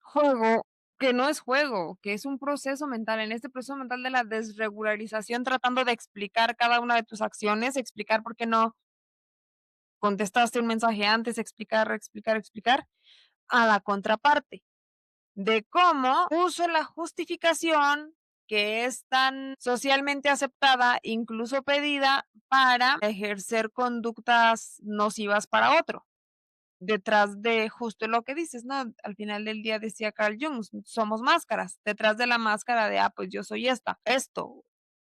juego, que no es juego, que es un proceso mental, en este proceso mental de la desregularización, tratando de explicar cada una de tus acciones, explicar por qué no contestaste un mensaje antes, explicar, explicar, explicar, a la contraparte, de cómo uso la justificación que es tan socialmente aceptada, incluso pedida, para ejercer conductas nocivas para otro. Detrás de justo lo que dices, ¿no? Al final del día decía Carl Jung, somos máscaras, detrás de la máscara de, pues yo soy esto,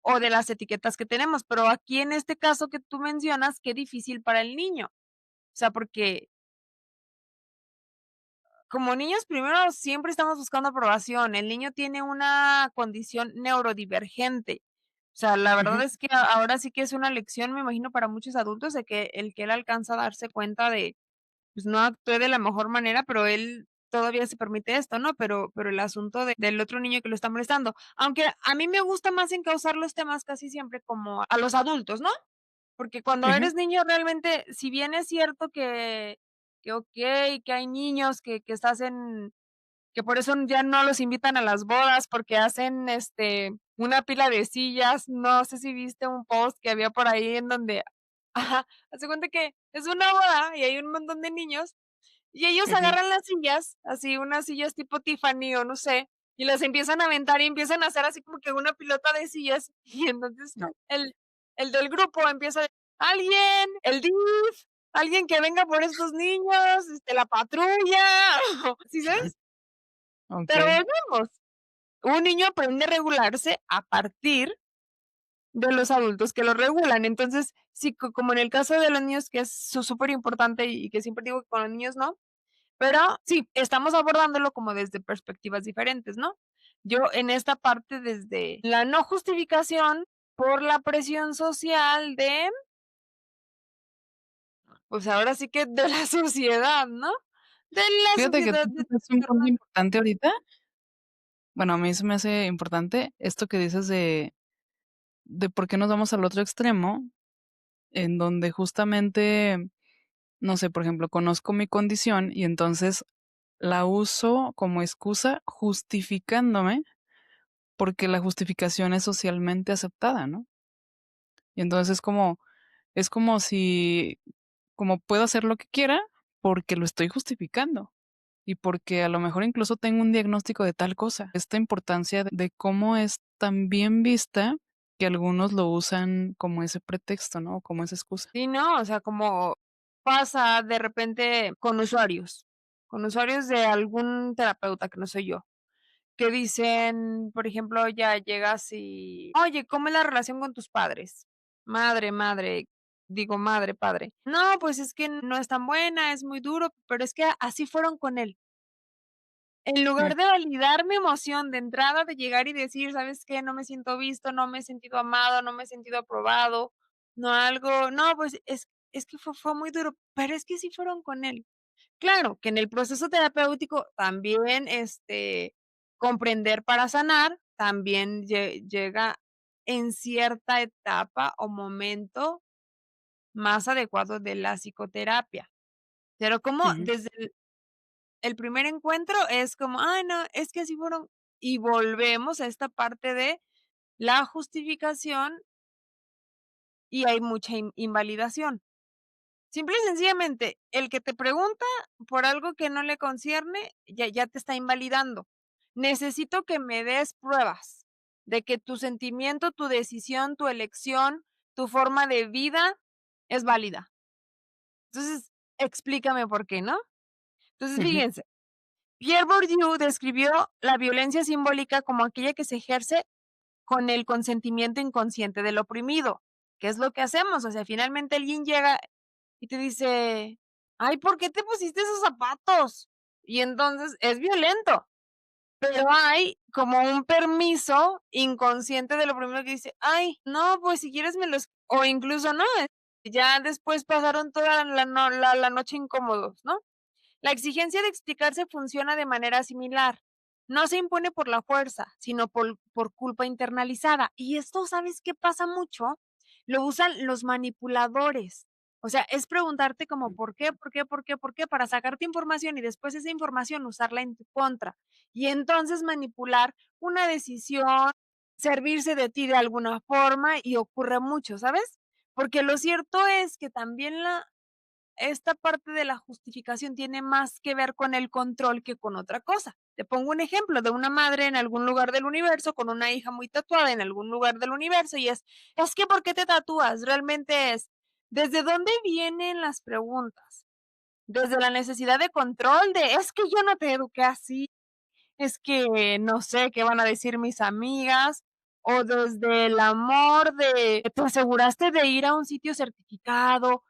o de las etiquetas que tenemos, pero aquí en este caso que tú mencionas, qué difícil para el niño. O sea, porque como niños, primero siempre estamos buscando aprobación. El niño tiene una condición neurodivergente. O sea, la verdad ujú, es que ahora sí que es una lección, me imagino, para muchos adultos de que el que él alcanza a darse cuenta de, pues no actué de la mejor manera, pero él todavía se permite esto, ¿no? Pero el asunto del otro niño que lo está molestando, aunque a mí me gusta más encauzar los temas casi siempre como a los adultos, ¿no? Porque cuando ujú, eres niño realmente, si bien es cierto que okey, que hay niños que estás en que por eso ya no los invitan a las bodas, porque hacen, una pila de sillas. No sé si viste un post que había por ahí en donde ajá, haz de cuenta que es una boda y hay un montón de niños y ellos ujú. agarran las sillas, así unas sillas tipo Tiffany o no sé, y las empiezan a aventar y empiezan a hacer así como que una pilota de sillas, y entonces No, el el del grupo empieza de: "Alguien, el DIF, alguien que venga por estos niños, la patrulla", ¿sí sabes? Pero okey. volvemos, un niño aprende a regularse a partir de los adultos que lo regulan. Entonces, sí, como en el caso de los niños, que es súper importante y que siempre digo que con los niños no, pero sí, estamos abordándolo como desde perspectivas diferentes, ¿no? Yo en esta parte desde la no justificación por la presión social de, pues ahora sí que de la sociedad, ¿no? De la Fíjate que sociedad tú de tocaste un punto perdón. importante ahorita. Bueno, a mí se me hace importante esto que dices de por qué nos vamos al otro extremo, en donde justamente, no sé, por ejemplo, conozco mi condición y entonces la uso como excusa justificándome, porque la justificación es socialmente aceptada, ¿no? Y entonces es como si como puedo hacer lo que quiera porque lo estoy justificando. Y porque a lo mejor incluso tengo un diagnóstico de tal cosa. Esta importancia de cómo es tan bien vista que algunos lo usan como ese pretexto, ¿no? Como esa excusa. Sí, no, o sea, como pasa de repente con usuarios de algún terapeuta que no soy yo. Que dicen, por ejemplo, ya llegas y: "Oye, ¿cómo es la relación con tus padres?". Madre, digo, madre, padre. "No, pues es que no es tan buena, es muy duro, pero es que así fueron con él". En Mm, lugar de validar mi emoción de entrada, de llegar y decir: "¿Sabes qué? No me siento visto, no me he sentido amado, no me he sentido aprobado, no algo, no, pues es que fue muy duro, pero es que sí fueron con él". Claro, que en el proceso terapéutico también, comprender para sanar, también llega en cierta etapa o momento más adecuado de la psicoterapia. Pero como ujú. desde el primer encuentro es como: "Ay, no, es que así fueron", y volvemos a esta parte de la justificación y hay mucha invalidación. Simple y sencillamente, el que te pregunta por algo que no le concierne, ya te está invalidando. Necesito que me des pruebas de que tu sentimiento, tu decisión, tu elección, tu forma de vida es válida. Entonces, explícame por qué, ¿no? Entonces, Ujú, fíjense, Pierre Bourdieu describió la violencia simbólica como aquella que se ejerce con el consentimiento inconsciente del oprimido. ¿Qué es lo que hacemos? O sea, finalmente alguien llega y te dice: "Ay, ¿por qué te pusiste esos zapatos?". Y entonces es violento, pero hay como un permiso inconsciente de lo primero que dice: "Ay, no, pues si quieres me los", o incluso no, ya después pasaron toda la noche incómodos, ¿no? La exigencia de explicarse funciona de manera similar. No se impone por la fuerza, sino por culpa internalizada. Y esto, ¿sabes qué pasa mucho? Lo usan los manipuladores. O sea, es preguntarte como por qué, por qué, por qué, por qué, para sacarte información y después esa información usarla en tu contra. Y entonces manipular una decisión, servirse de ti de alguna forma y ocurre mucho, ¿sabes? Porque lo cierto es que también esta parte de la justificación tiene más que ver con el control que con otra cosa. Te pongo un ejemplo de una madre en algún lugar del universo con una hija muy tatuada en algún lugar del universo y es que ¿por qué te tatúas? Realmente es, ¿desde dónde vienen las preguntas? Desde la necesidad de control de, es que yo no te eduqué así, es que no sé qué van a decir mis amigas, o desde el amor de te aseguraste de ir a un sitio certificado,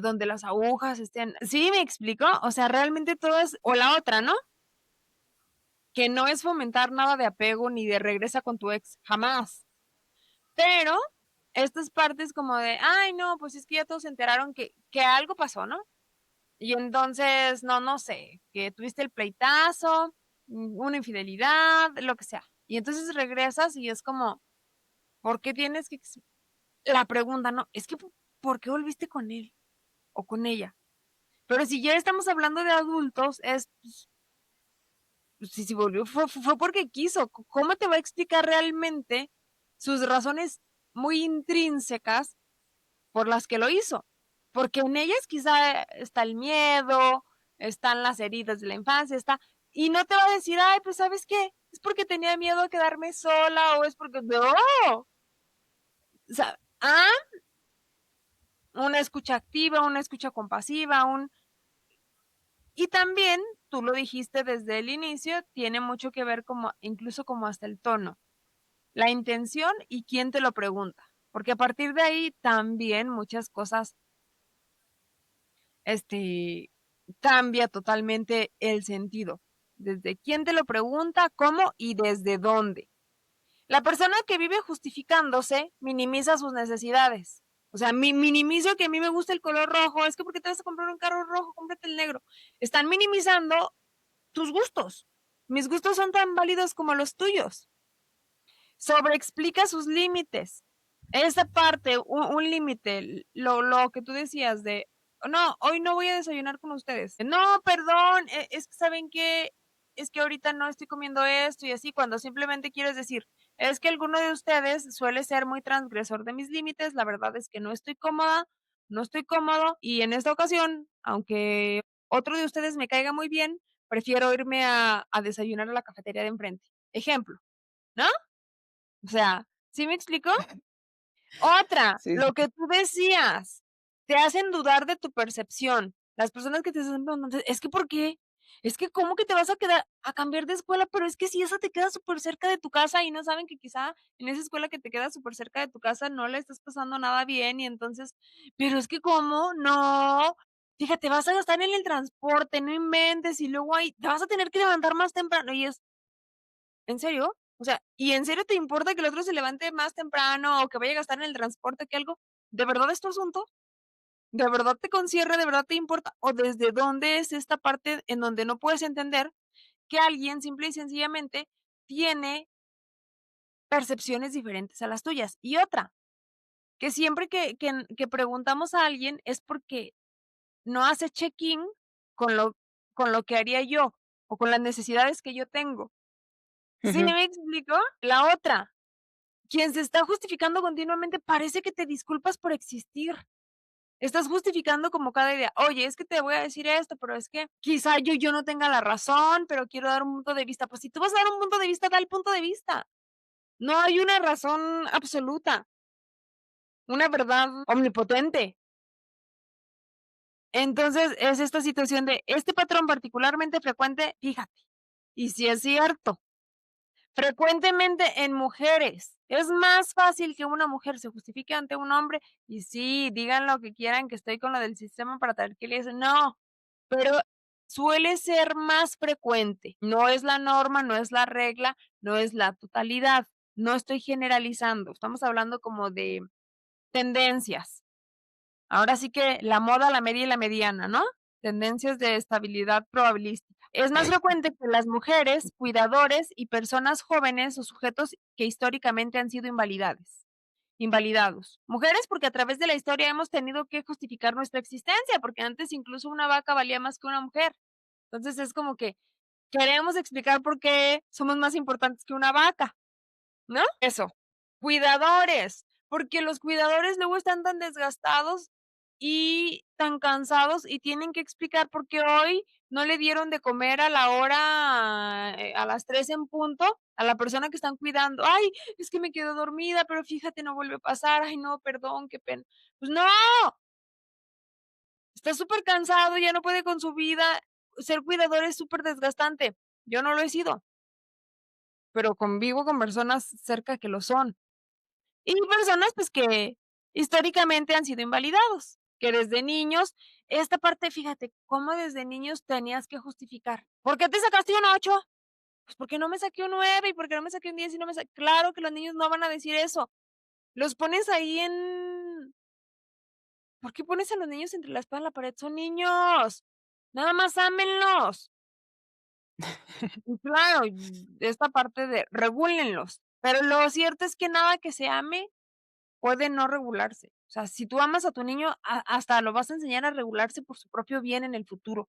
donde las agujas estén, ¿sí me explico? O sea, realmente todo es o la otra, ¿no? Que no es fomentar nada de apego ni de regresa con tu ex, jamás. Pero estas partes como de, ay, no, pues es que ya todos se enteraron que algo pasó, ¿no? Y entonces, no sé, que tuviste el pleitazo, una infidelidad, lo que sea. Y entonces regresas y es como, ¿por qué tienes que la pregunta, no, es que ¿por qué volviste con él o con ella? Pero si ya estamos hablando de adultos, es, pues, si volvió fue porque quiso. ¿Cómo te va a explicar realmente sus razones muy intrínsecas por las que lo hizo? Porque en ellas quizá está el miedo, están las heridas de la infancia, y no te va a decir, ay, pues ¿sabes qué? Es porque tenía miedo a quedarme sola o es porque, no, o sea, una escucha activa, una escucha compasiva, y también, tú lo dijiste desde el inicio, tiene mucho que ver como, incluso como hasta el tono, la intención y quién te lo pregunta, porque a partir de ahí también muchas cosas este, cambia totalmente el sentido. Desde quién te lo pregunta, cómo y desde dónde. La persona que vive justificándose minimiza sus necesidades. O sea, minimizo que a mí me gusta el color rojo, es que porque te vas a comprar un carro rojo, cómprate el negro. Están minimizando tus gustos. Mis gustos son tan válidos como los tuyos. Sobreexplica sus límites. Esa parte, un límite, lo que tú decías de, no, hoy no voy a desayunar con ustedes. No, perdón, es que saben que es que ahorita no estoy comiendo esto y así, cuando simplemente quieres decir, es que alguno de ustedes suele ser muy transgresor de mis límites, la verdad es que no estoy cómoda, no estoy cómodo y en esta ocasión, aunque otro de ustedes me caiga muy bien, prefiero irme a desayunar a la cafetería de enfrente. Ejemplo, ¿no? O sea, ¿sí me explico? Otra, sí, lo sí. que tú decías, te hacen dudar de tu percepción. Las personas que te están preguntando, es que ¿por qué? Es que ¿cómo que te vas a quedar a cambiar de escuela? Pero es que si esa te queda súper cerca de tu casa y no saben que quizá en esa escuela que te queda súper cerca de tu casa no le estás pasando nada bien y entonces, pero es que ¿cómo? No. Fíjate, vas a gastar en el transporte, no inventes y luego ahí te vas a tener que levantar más temprano y es ¿en serio? O sea, ¿y en serio te importa que el otro se levante más temprano o que vaya a gastar en el transporte que algo? ¿De verdad es tu asunto? ¿De verdad te concierne? ¿De verdad te importa? ¿O desde dónde es esta parte en donde no puedes entender que alguien simple y sencillamente tiene percepciones diferentes a las tuyas? Y otra, que siempre que preguntamos a alguien es porque no hace check-in con con lo que haría yo o con las necesidades que yo tengo. ¿Sí Ujú. me explico? La otra, quien se está justificando continuamente parece que te disculpas por existir. Estás justificando como cada idea. Oye, es que te voy a decir esto, pero es que quizá yo no tenga la razón, pero quiero dar un punto de vista. Pues si tú vas a dar un punto de vista, da el punto de vista. No hay una razón absoluta, una verdad omnipotente. Entonces, es esta situación de este patrón particularmente frecuente, fíjate, y si es cierto, frecuentemente en mujeres. Es más fácil que una mujer se justifique ante un hombre y sí, digan lo que quieran, que estoy con lo del sistema para tranquilizar. No, pero suele ser más frecuente. No es la norma, no es la regla, no es la totalidad. No estoy generalizando. Estamos hablando como de tendencias. Ahora sí que la moda, la media y la mediana, ¿no? Tendencias de estabilidad probabilística. Es más frecuente que las mujeres, cuidadores y personas jóvenes o sujetos que históricamente han sido invalidados. Mujeres porque a través de la historia hemos tenido que justificar nuestra existencia, porque antes incluso una vaca valía más que una mujer. Entonces es como que queremos explicar por qué somos más importantes que una vaca, ¿no? Eso. Cuidadores, porque los cuidadores luego están tan desgastados y tan cansados y tienen que explicar por qué hoy no le dieron de comer a la hora, a las 3 en punto, a la persona que están cuidando. Ay, es que me quedo dormida, pero fíjate, no vuelve a pasar. Ay, no, perdón, qué pena. Pues no, está súper cansado, ya no puede con su vida. Ser cuidador es súper desgastante. Yo no lo he sido, pero convivo con personas cerca que lo son. Y personas, pues, que históricamente han sido invalidados, que desde niños esta parte, fíjate, cómo desde niños tenías que justificar. ¿Por qué te sacaste un 8? Pues, porque no me saqué un 9 y porque no me saqué un 10 y no me sa claro que los niños no van a decir eso. Los pones ahí en ¿por qué pones a los niños entre la espada y la pared? Son niños, nada más ámenlos. Y claro, y esta parte de regúlenlos, pero lo cierto es que nada que se ame puede no regularse. O sea, si tú amas a tu niño, hasta lo vas a enseñar a regularse por su propio bien en el futuro.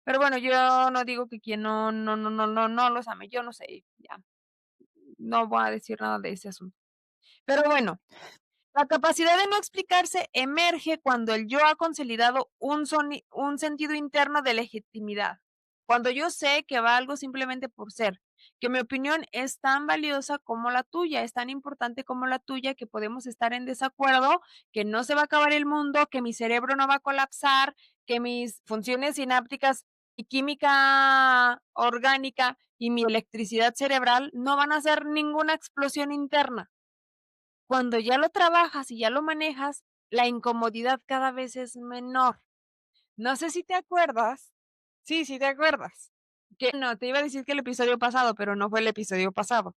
Pero bueno, yo no digo que quien no los ame, yo no sé, ya, no voy a decir nada de ese asunto. Pero bueno, la capacidad de no explicarse emerge cuando el yo ha consolidado un sentido interno de legitimidad. Cuando yo sé que va algo simplemente por ser, que mi opinión es tan valiosa como la tuya, es tan importante como la tuya, que podemos estar en desacuerdo, que no se va a acabar el mundo, que mi cerebro no va a colapsar, que mis funciones sinápticas y química orgánica y mi electricidad cerebral no van a hacer ninguna explosión interna. Cuando ya lo trabajas y ya lo manejas, la incomodidad cada vez es menor. No sé si te acuerdas. Sí, sí te acuerdas. Que no, te iba a decir que el episodio pasado, pero no fue el episodio pasado.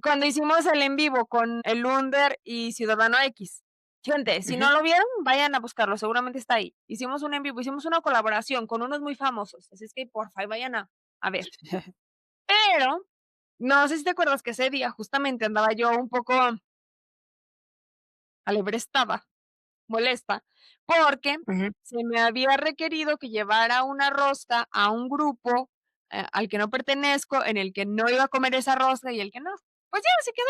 Cuando hicimos el en vivo con el Under y Ciudadano X. Gente, si Ujú. no lo vieron, vayan a buscarlo, seguramente está ahí. Hicimos un en vivo, hicimos una colaboración con unos muy famosos, así es que porfa, vayan a ver. Pero, no sé si te acuerdas que ese día justamente andaba yo un poco alebrestada, molesta, porque Ujú. se me había requerido que llevara una rosca a un grupo, al que no pertenezco, en el que no iba a comer esa rosca y el que no. Pues ya, se quedó.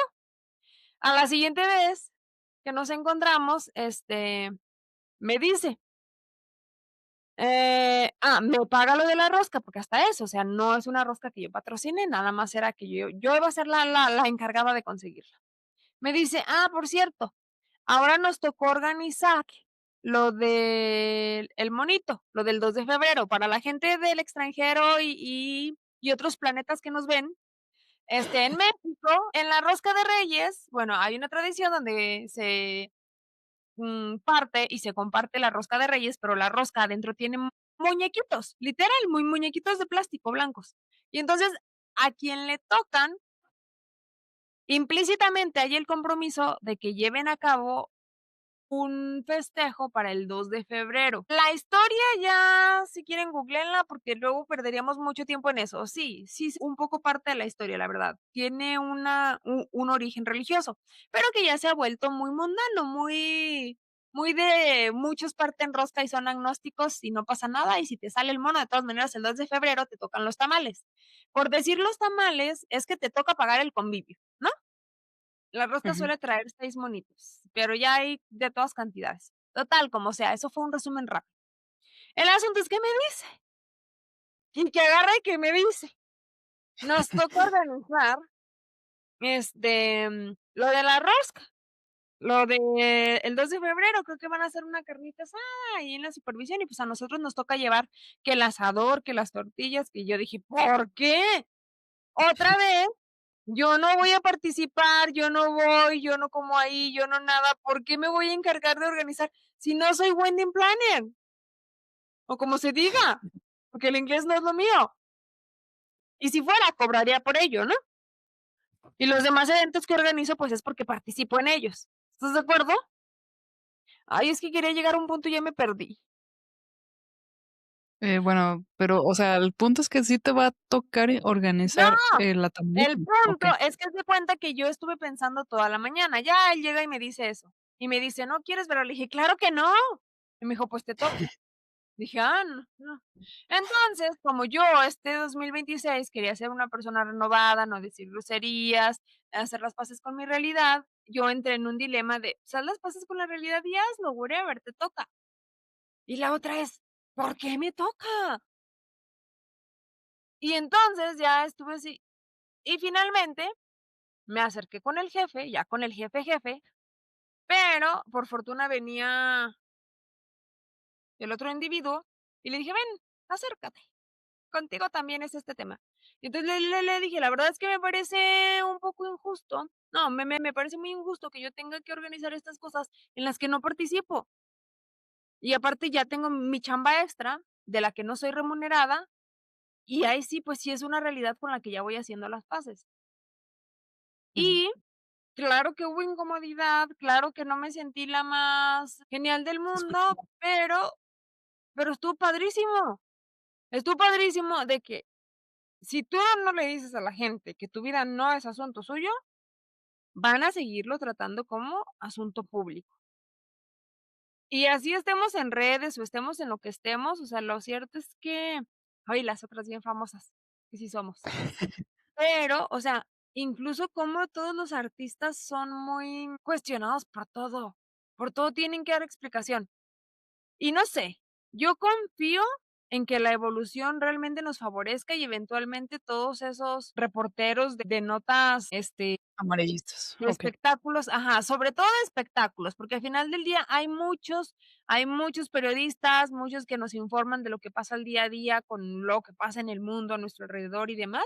A la siguiente vez que nos encontramos, me dice, me paga lo de la rosca, porque hasta eso, o sea, no es una rosca que yo patrocine, nada más era que yo iba a ser la encargada de conseguirla. Me dice: "Ah, por cierto, ahora nos tocó organizar lo del el monito, lo del 2 de febrero, para la gente del extranjero y otros planetas que nos ven, en México, en la Rosca de Reyes, bueno, hay una tradición donde se, parte y se comparte la Rosca de Reyes, pero la rosca adentro tiene muñequitos, literal, muñequitos de plástico blancos. Y entonces, a quien le tocan, implícitamente hay el compromiso de que lleven a cabo un festejo para el 2 de febrero. La historia ya, si quieren, googleenla, porque luego perderíamos mucho tiempo en eso. Sí, sí, es un poco parte de la historia, la verdad. Tiene un origen religioso, pero que ya se ha vuelto muy mundano, muy de muchos parten rosca y son agnósticos y no pasa nada, y si te sale el mono, de todas maneras, el 2 de febrero te tocan los tamales. Por decir los tamales, es que te toca pagar el convivio, ¿no? La rosca Ujú. suele traer 6 monitos, pero ya hay de todas cantidades. Total, como sea, eso fue un resumen rápido. El asunto es que me dice, y que agarra y que me dice, nos toca organizar, lo de la rosca, lo de el 2 de febrero, creo que van a hacer una carnita asada ahí en la supervisión, y pues a nosotros nos toca llevar que el asador, que las tortillas, que yo dije: "¿Por qué? ¿Otra vez? Yo no voy a participar, yo no voy, yo no como ahí, yo no nada, ¿por qué me voy a encargar de organizar si no soy wedding planner?". O como se diga, porque el inglés no es lo mío. Y si fuera, cobraría por ello, ¿no? Y los demás eventos que organizo, pues, es porque participo en ellos. ¿Estás de acuerdo? Ay, es que quería llegar a un punto y ya me perdí. Bueno, pero, o sea, el punto es que sí te va a tocar No, organizar, la el también, ¿o punto qué? es que haz de cuenta que yo estuve pensando toda la mañana. Ya él llega y me dice eso. Y me dice: "¿No quieres verlo?". Le dije: "Claro que no". Y me dijo: "Pues te toca". Dije: "Ah, no, no". Entonces, como yo este 2026 quería ser una persona renovada, no decir groserías, hacer las paces con mi realidad, yo entré en un dilema de, pues, haz las paces con la realidad y hazlo, whatever, te toca. Y la otra es, ¿por qué me toca? Y entonces ya estuve así. Y finalmente me acerqué con el jefe, ya con el jefe jefe, pero por fortuna venía el otro individuo y le dije: "Ven, acércate". Contigo también es este tema. Y entonces le dije: "La verdad es que me parece un poco injusto, no, me parece muy injusto que yo tenga que organizar estas cosas en las que no participo. Y aparte ya tengo mi chamba extra, de la que no soy remunerada, y ahí sí, pues sí es una realidad con la que ya voy haciendo las paces". Ujú. Y claro que hubo incomodidad, claro que no me sentí la más genial del Se mundo, escucha. pero estuvo padrísimo de que si tú no le dices a la gente que tu vida no es asunto suyo, van a seguirlo tratando como asunto público. Y así estemos en redes o estemos en lo que estemos, o sea, lo cierto es que, ay, las otras bien famosas, que sí somos. Pero, o sea, incluso como todos los artistas son muy cuestionados por todo tienen que dar explicación. Y no sé, yo confío en que la evolución realmente nos favorezca y eventualmente todos esos reporteros de notas, Amarillistas, de okey. espectáculos, ajá, sobre todo de espectáculos, porque al final del día hay muchos periodistas, muchos que nos informan de lo que pasa al día a día con lo que pasa en el mundo a nuestro alrededor y demás,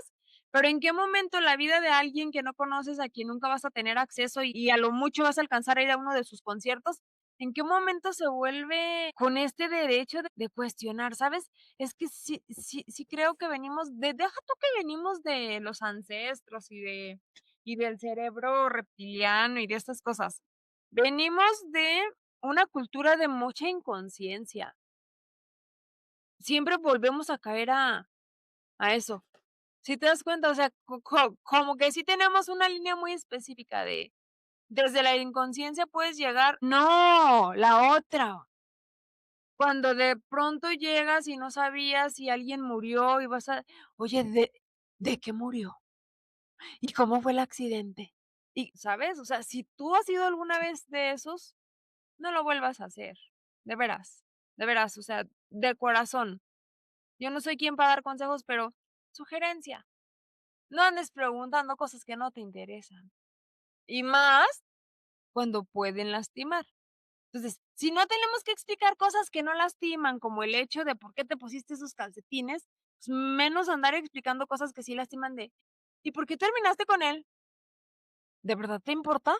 pero ¿en qué momento la vida de alguien que no conoces, a quien nunca vas a tener acceso y a lo mucho vas a alcanzar a ir a uno de sus conciertos, en qué momento se vuelve con este derecho de cuestionar, sabes? Es que sí creo que venimos de deja tú que venimos de los ancestros y del cerebro reptiliano y de estas cosas. Venimos de una cultura de mucha inconsciencia. Siempre volvemos a caer a eso. ¿Sí te das cuenta? O sea, como que sí tenemos una línea muy específica de desde la inconsciencia puedes llegar no, la otra. Cuando de pronto llegas y no sabías si alguien murió y vas a oye, ¿de qué murió? ¿Y cómo fue el accidente? Y, ¿sabes? O sea, si tú has sido alguna vez de esos, no lo vuelvas a hacer, de veras, o sea, de corazón. Yo no soy quien para dar consejos, pero sugerencia, no andes preguntando cosas que no te interesan, y más cuando pueden lastimar. Entonces, si no tenemos que explicar cosas que no lastiman, como el hecho de por qué te pusiste esos calcetines, pues menos andar explicando cosas que sí lastiman de, ¿y por qué terminaste con él? ¿De verdad te importa?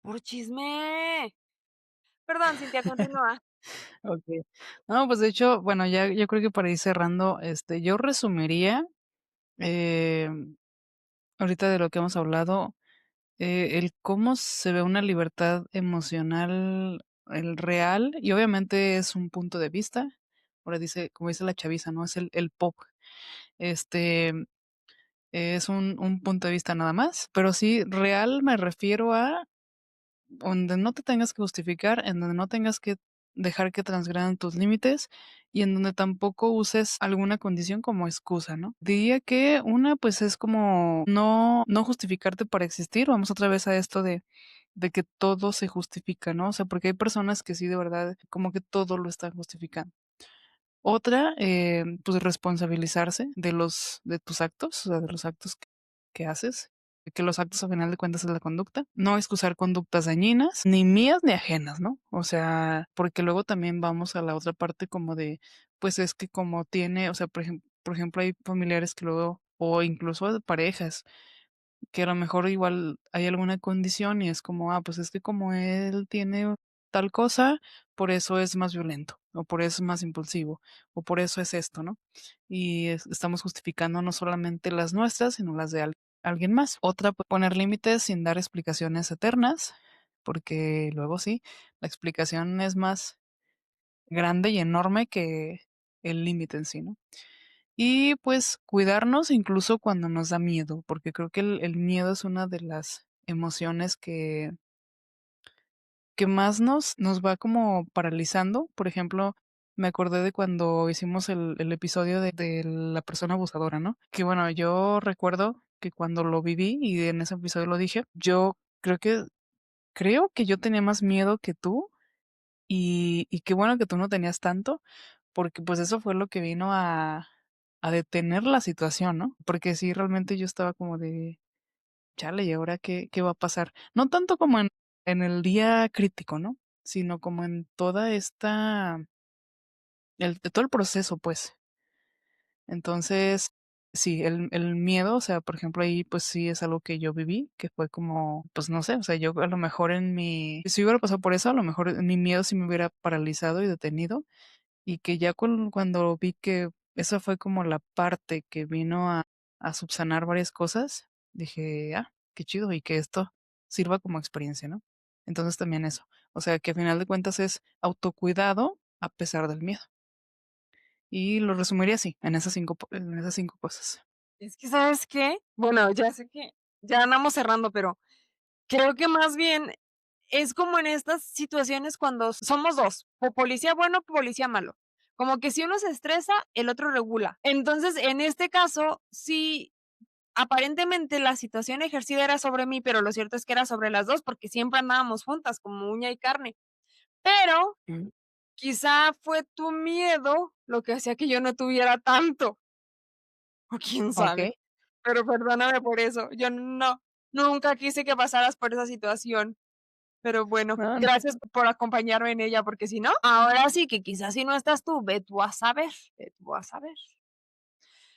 Puro chisme. Perdón, Cintia, continúa. Okey. No, pues, de hecho, bueno, ya yo creo que para ir cerrando, yo resumiría, ahorita de lo que hemos hablado, el cómo se ve una libertad emocional, el real, y obviamente es un punto de vista. Ahora dice, como dice la chaviza, ¿no? Es el pop. Este, es un punto de vista nada más, pero sí, real me refiero a donde no te tengas que justificar, en donde no tengas que dejar que transgradan tus límites y en donde tampoco uses alguna condición como excusa, ¿no? Diría que una, pues es como no justificarte para existir. Vamos otra vez a esto de que todo se justifica, ¿no? O sea, porque hay personas que sí de verdad como que todo lo están justificando. Otra, pues responsabilizarse de tus actos, o sea, de los actos que haces, que los actos a final de cuentas es la conducta. No excusar conductas dañinas, ni mías ni ajenas, ¿no? O sea, porque luego también vamos a la otra parte como de, pues es que como tiene, o sea, por ejemplo, hay familiares que luego, o incluso de parejas, que a lo mejor igual hay alguna condición y es como, pues es que como él tiene tal cosa, por eso es más violento, o por eso es más impulsivo, o por eso es esto, ¿no? Y estamos justificando no solamente las nuestras, sino las de alguien más. Otra, pues, poner límites sin dar explicaciones eternas, porque luego sí, la explicación es más grande y enorme que el límite en sí, ¿no? Y pues cuidarnos incluso cuando nos da miedo, porque creo que el miedo es una de las emociones que más nos va como paralizando. Por ejemplo, me acordé de cuando hicimos el episodio de la persona abusadora, ¿no? Que bueno, yo recuerdo que cuando lo viví y en ese episodio lo dije, yo creo que yo tenía más miedo que tú y qué bueno que tú no tenías tanto, porque pues eso fue lo que vino a detener la situación, ¿no? Porque sí, realmente yo estaba como de, chale, ¿y ahora qué va a pasar? No tanto como en el día crítico, ¿no? Sino como en toda de todo el proceso, pues. Entonces, sí, el miedo, o sea, por ejemplo, ahí pues sí es algo que yo viví, que fue como, pues no sé, o sea, yo a lo mejor si hubiera pasado por eso, a lo mejor mi miedo sí me hubiera paralizado y detenido, y que ya cuando vi que esa fue como la parte que vino a subsanar varias cosas, dije, qué chido, y que esto sirva como experiencia, ¿no? Entonces también eso, o sea, que a final de cuentas es autocuidado a pesar del miedo. Y lo resumiría así, en esas 5 cosas. Es que, ¿sabes qué? Bueno, ya sé que ya andamos cerrando, pero creo que más bien es como en estas situaciones cuando somos 2, o policía bueno, policía malo. Como que si uno se estresa, el otro regula. Entonces, en este caso, sí, aparentemente la situación ejercida era sobre mí, pero lo cierto es que era sobre las 2 porque siempre andábamos juntas como uña y carne. Pero Mm. quizá fue tu miedo lo que hacía que yo no tuviera tanto, o quién sabe. Okey. Pero perdóname por eso. Yo nunca quise que pasaras por esa situación. Pero bueno, No, no. gracias por acompañarme en ella, porque si no, ahora sí que quizás si no estás tú, ve tú a saber, ve tú a saber.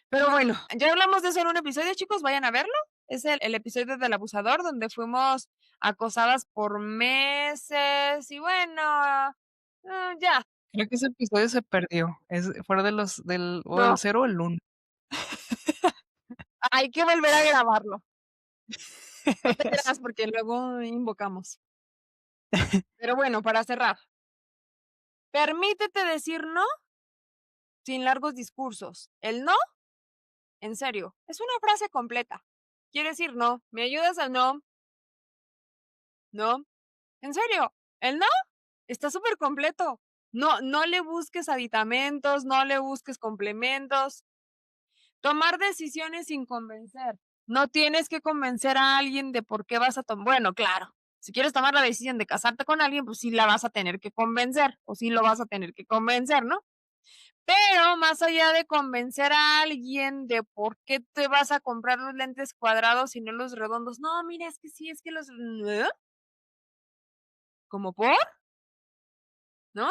Pero bueno, ya hablamos de eso en un episodio, chicos, vayan a verlo. Es el episodio del abusador, donde fuimos acosadas por meses y bueno, ya, Creo que ese episodio se perdió. Fuera de o el no, 0 o el 1. hay que volver a grabarlo. No te creas porque luego invocamos. Pero bueno, para cerrar, permítete decir no sin largos discursos. El no, en serio, es una frase completa. Quiere decir no, ¿me ayudas al no? No, en serio, el no está súper completo. No le busques aditamentos, no le busques complementos. Tomar decisiones sin convencer. No tienes que convencer a alguien de por qué vas a tomar. Bueno, claro, si quieres tomar la decisión de casarte con alguien, pues sí la vas a tener que convencer o sí lo vas a tener que convencer, ¿no? Pero más allá de convencer a alguien de por qué te vas a comprar los lentes cuadrados y no los redondos, no, mira, es que sí, es que los... ¿Como por? ¿No?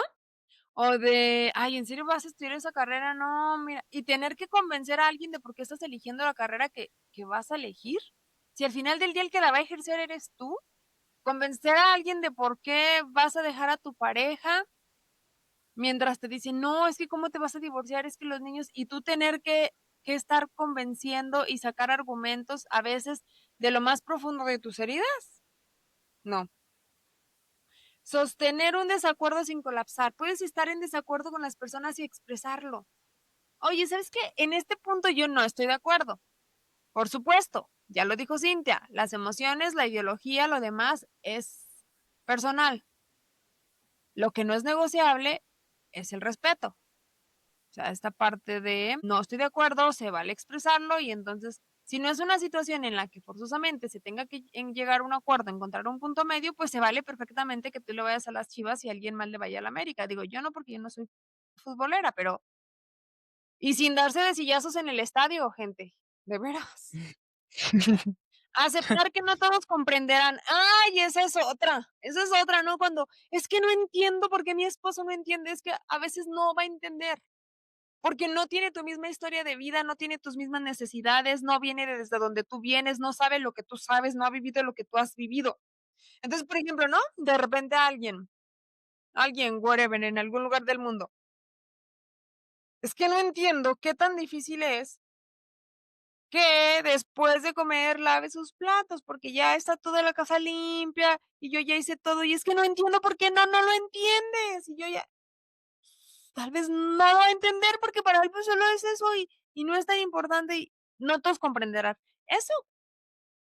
O de, ay, ¿en serio vas a estudiar esa carrera? No, mira, y tener que convencer a alguien de por qué estás eligiendo la carrera que vas a elegir. Si al final del día el que la va a ejercer eres tú, convencer a alguien de por qué vas a dejar a tu pareja mientras te dicen, no, es que cómo te vas a divorciar, es que los niños, y tú tener que estar convenciendo y sacar argumentos a veces de lo más profundo de tus heridas. No. Sostener un desacuerdo sin colapsar. Puedes estar en desacuerdo con las personas y expresarlo. Oye, ¿sabes qué? En este punto yo no estoy de acuerdo. Por supuesto, ya lo dijo Cintia, las emociones, la ideología, lo demás es personal. Lo que no es negociable es el respeto. O sea, esta parte de no estoy de acuerdo, se vale expresarlo y entonces, si no es una situación en la que forzosamente se tenga que llegar a un acuerdo, encontrar un punto medio, pues se vale perfectamente que tú le vayas a las Chivas y alguien más le vaya a la América. Digo, yo no, porque yo no soy futbolera, pero y sin darse de sillazos en el estadio, gente, de veras. Aceptar que no todos comprenderán. Ay, esa es otra, ¿no? Cuando es que no entiendo por qué mi esposo no entiende, es que a veces no va a entender, porque no tiene tu misma historia de vida, no tiene tus mismas necesidades, no viene de desde donde tú vienes, no sabe lo que tú sabes, no ha vivido lo que tú has vivido. Entonces, por ejemplo, ¿no? De repente alguien, whatever, en algún lugar del mundo, es que no entiendo qué tan difícil es que después de comer lave sus platos, porque ya está toda la casa limpia y yo ya hice todo, y es que no entiendo por qué no lo entiendes. Y yo ya, tal vez no lo va a entender porque para él pues solo es eso y no es tan importante y no todos comprenderán. Eso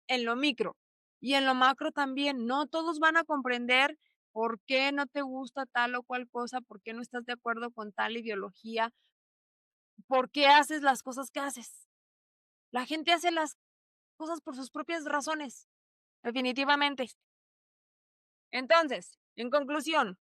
en lo micro y en lo macro también, no todos van a comprender por qué no te gusta tal o cual cosa, por qué no estás de acuerdo con tal ideología, por qué haces las cosas que haces. La gente hace las cosas por sus propias razones. Definitivamente. Entonces, en conclusión,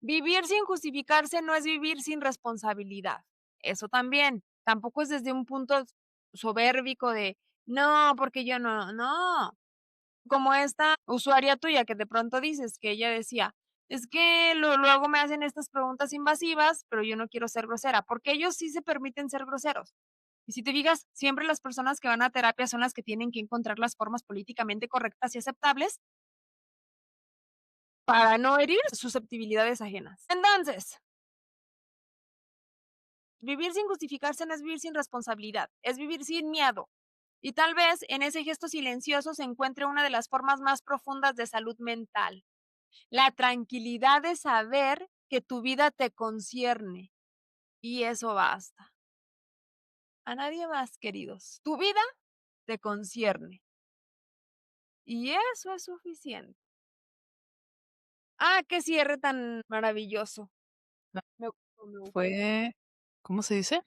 vivir sin justificarse no es vivir sin responsabilidad. Eso también. Tampoco es desde un punto soberbico de, no, porque yo no, no. Como esta usuaria tuya que de pronto dices que ella decía, es que luego me hacen estas preguntas invasivas, pero yo no quiero ser grosera, porque ellos sí se permiten ser groseros. Y si te digas, siempre las personas que van a terapia son las que tienen que encontrar las formas políticamente correctas y aceptables para no herir susceptibilidades ajenas. Entonces, vivir sin justificarse no es vivir sin responsabilidad, es vivir sin miedo. Y tal vez en ese gesto silencioso se encuentre una de las formas más profundas de salud mental. La tranquilidad de saber que tu vida te concierne. Y eso basta. A nadie más, queridos. Tu vida te concierne. Y eso es suficiente. Ah, qué cierre tan maravilloso. Me gustó, me gustó. Fue, ¿cómo se dice?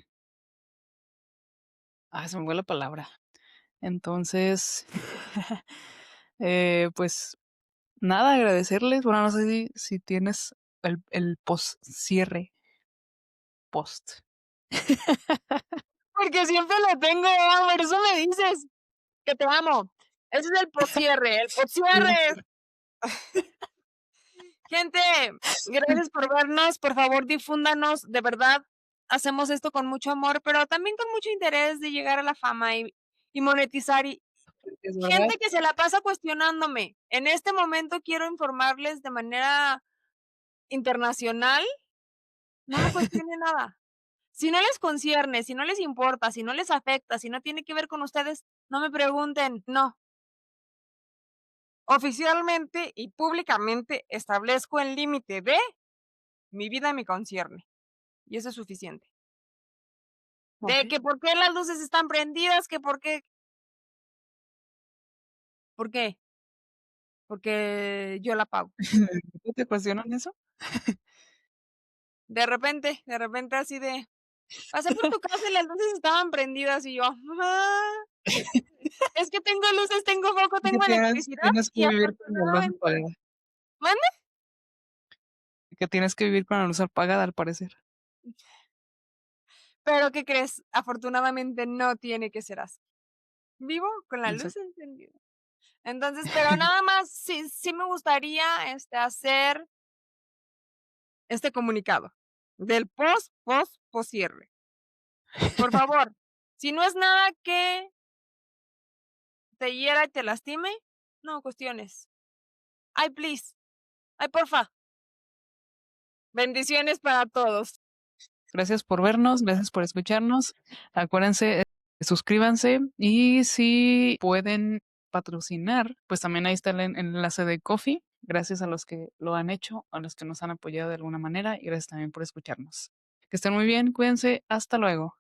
Se me fue la palabra. Entonces, pues nada, agradecerles. Bueno, no sé si tienes el post cierre, post. Porque siempre lo tengo, por eso me dices que te amo. Ese es el poscierre, el poscierre. Gente, gracias por vernos, por favor difúndanos, de verdad, hacemos esto con mucho amor, pero también con mucho interés de llegar a la fama y monetizar y Es verdad. gente que se la pasa cuestionándome. En este momento quiero informarles de manera internacional, no me cuestionen nada. Si no les concierne, si no les importa, si no les afecta, si no tiene que ver con ustedes, no me pregunten, no. Oficialmente y públicamente establezco el límite de mi vida me concierne. Y eso es suficiente. De Ok. que por qué las luces están prendidas, que ¿por qué? Porque yo la pago. ¿No te cuestionan eso? De repente así de, pasé por tu casa y las luces estaban prendidas y yo, es que tengo luces, tengo foco, Que tengo electricidad tienes que y vivir con la luz afortunadamente, apagada. ¿mande? Que tienes que vivir con la luz apagada, al parecer. Pero ¿qué crees? Afortunadamente no tiene que ser así. Vivo con la luz Exacto. encendida. Entonces, pero nada más, sí me gustaría, hacer este comunicado del cierre. Por favor, si no es nada que te hiera y te lastime, no cuestiones. Ay, please. Ay, porfa. Bendiciones para todos. Gracias por vernos, gracias por escucharnos. Acuérdense, suscríbanse y si pueden patrocinar, pues también ahí está el enlace de Coffee. Gracias a los que lo han hecho, a los que nos han apoyado de alguna manera y gracias también por escucharnos. Que estén muy bien, cuídense, hasta luego.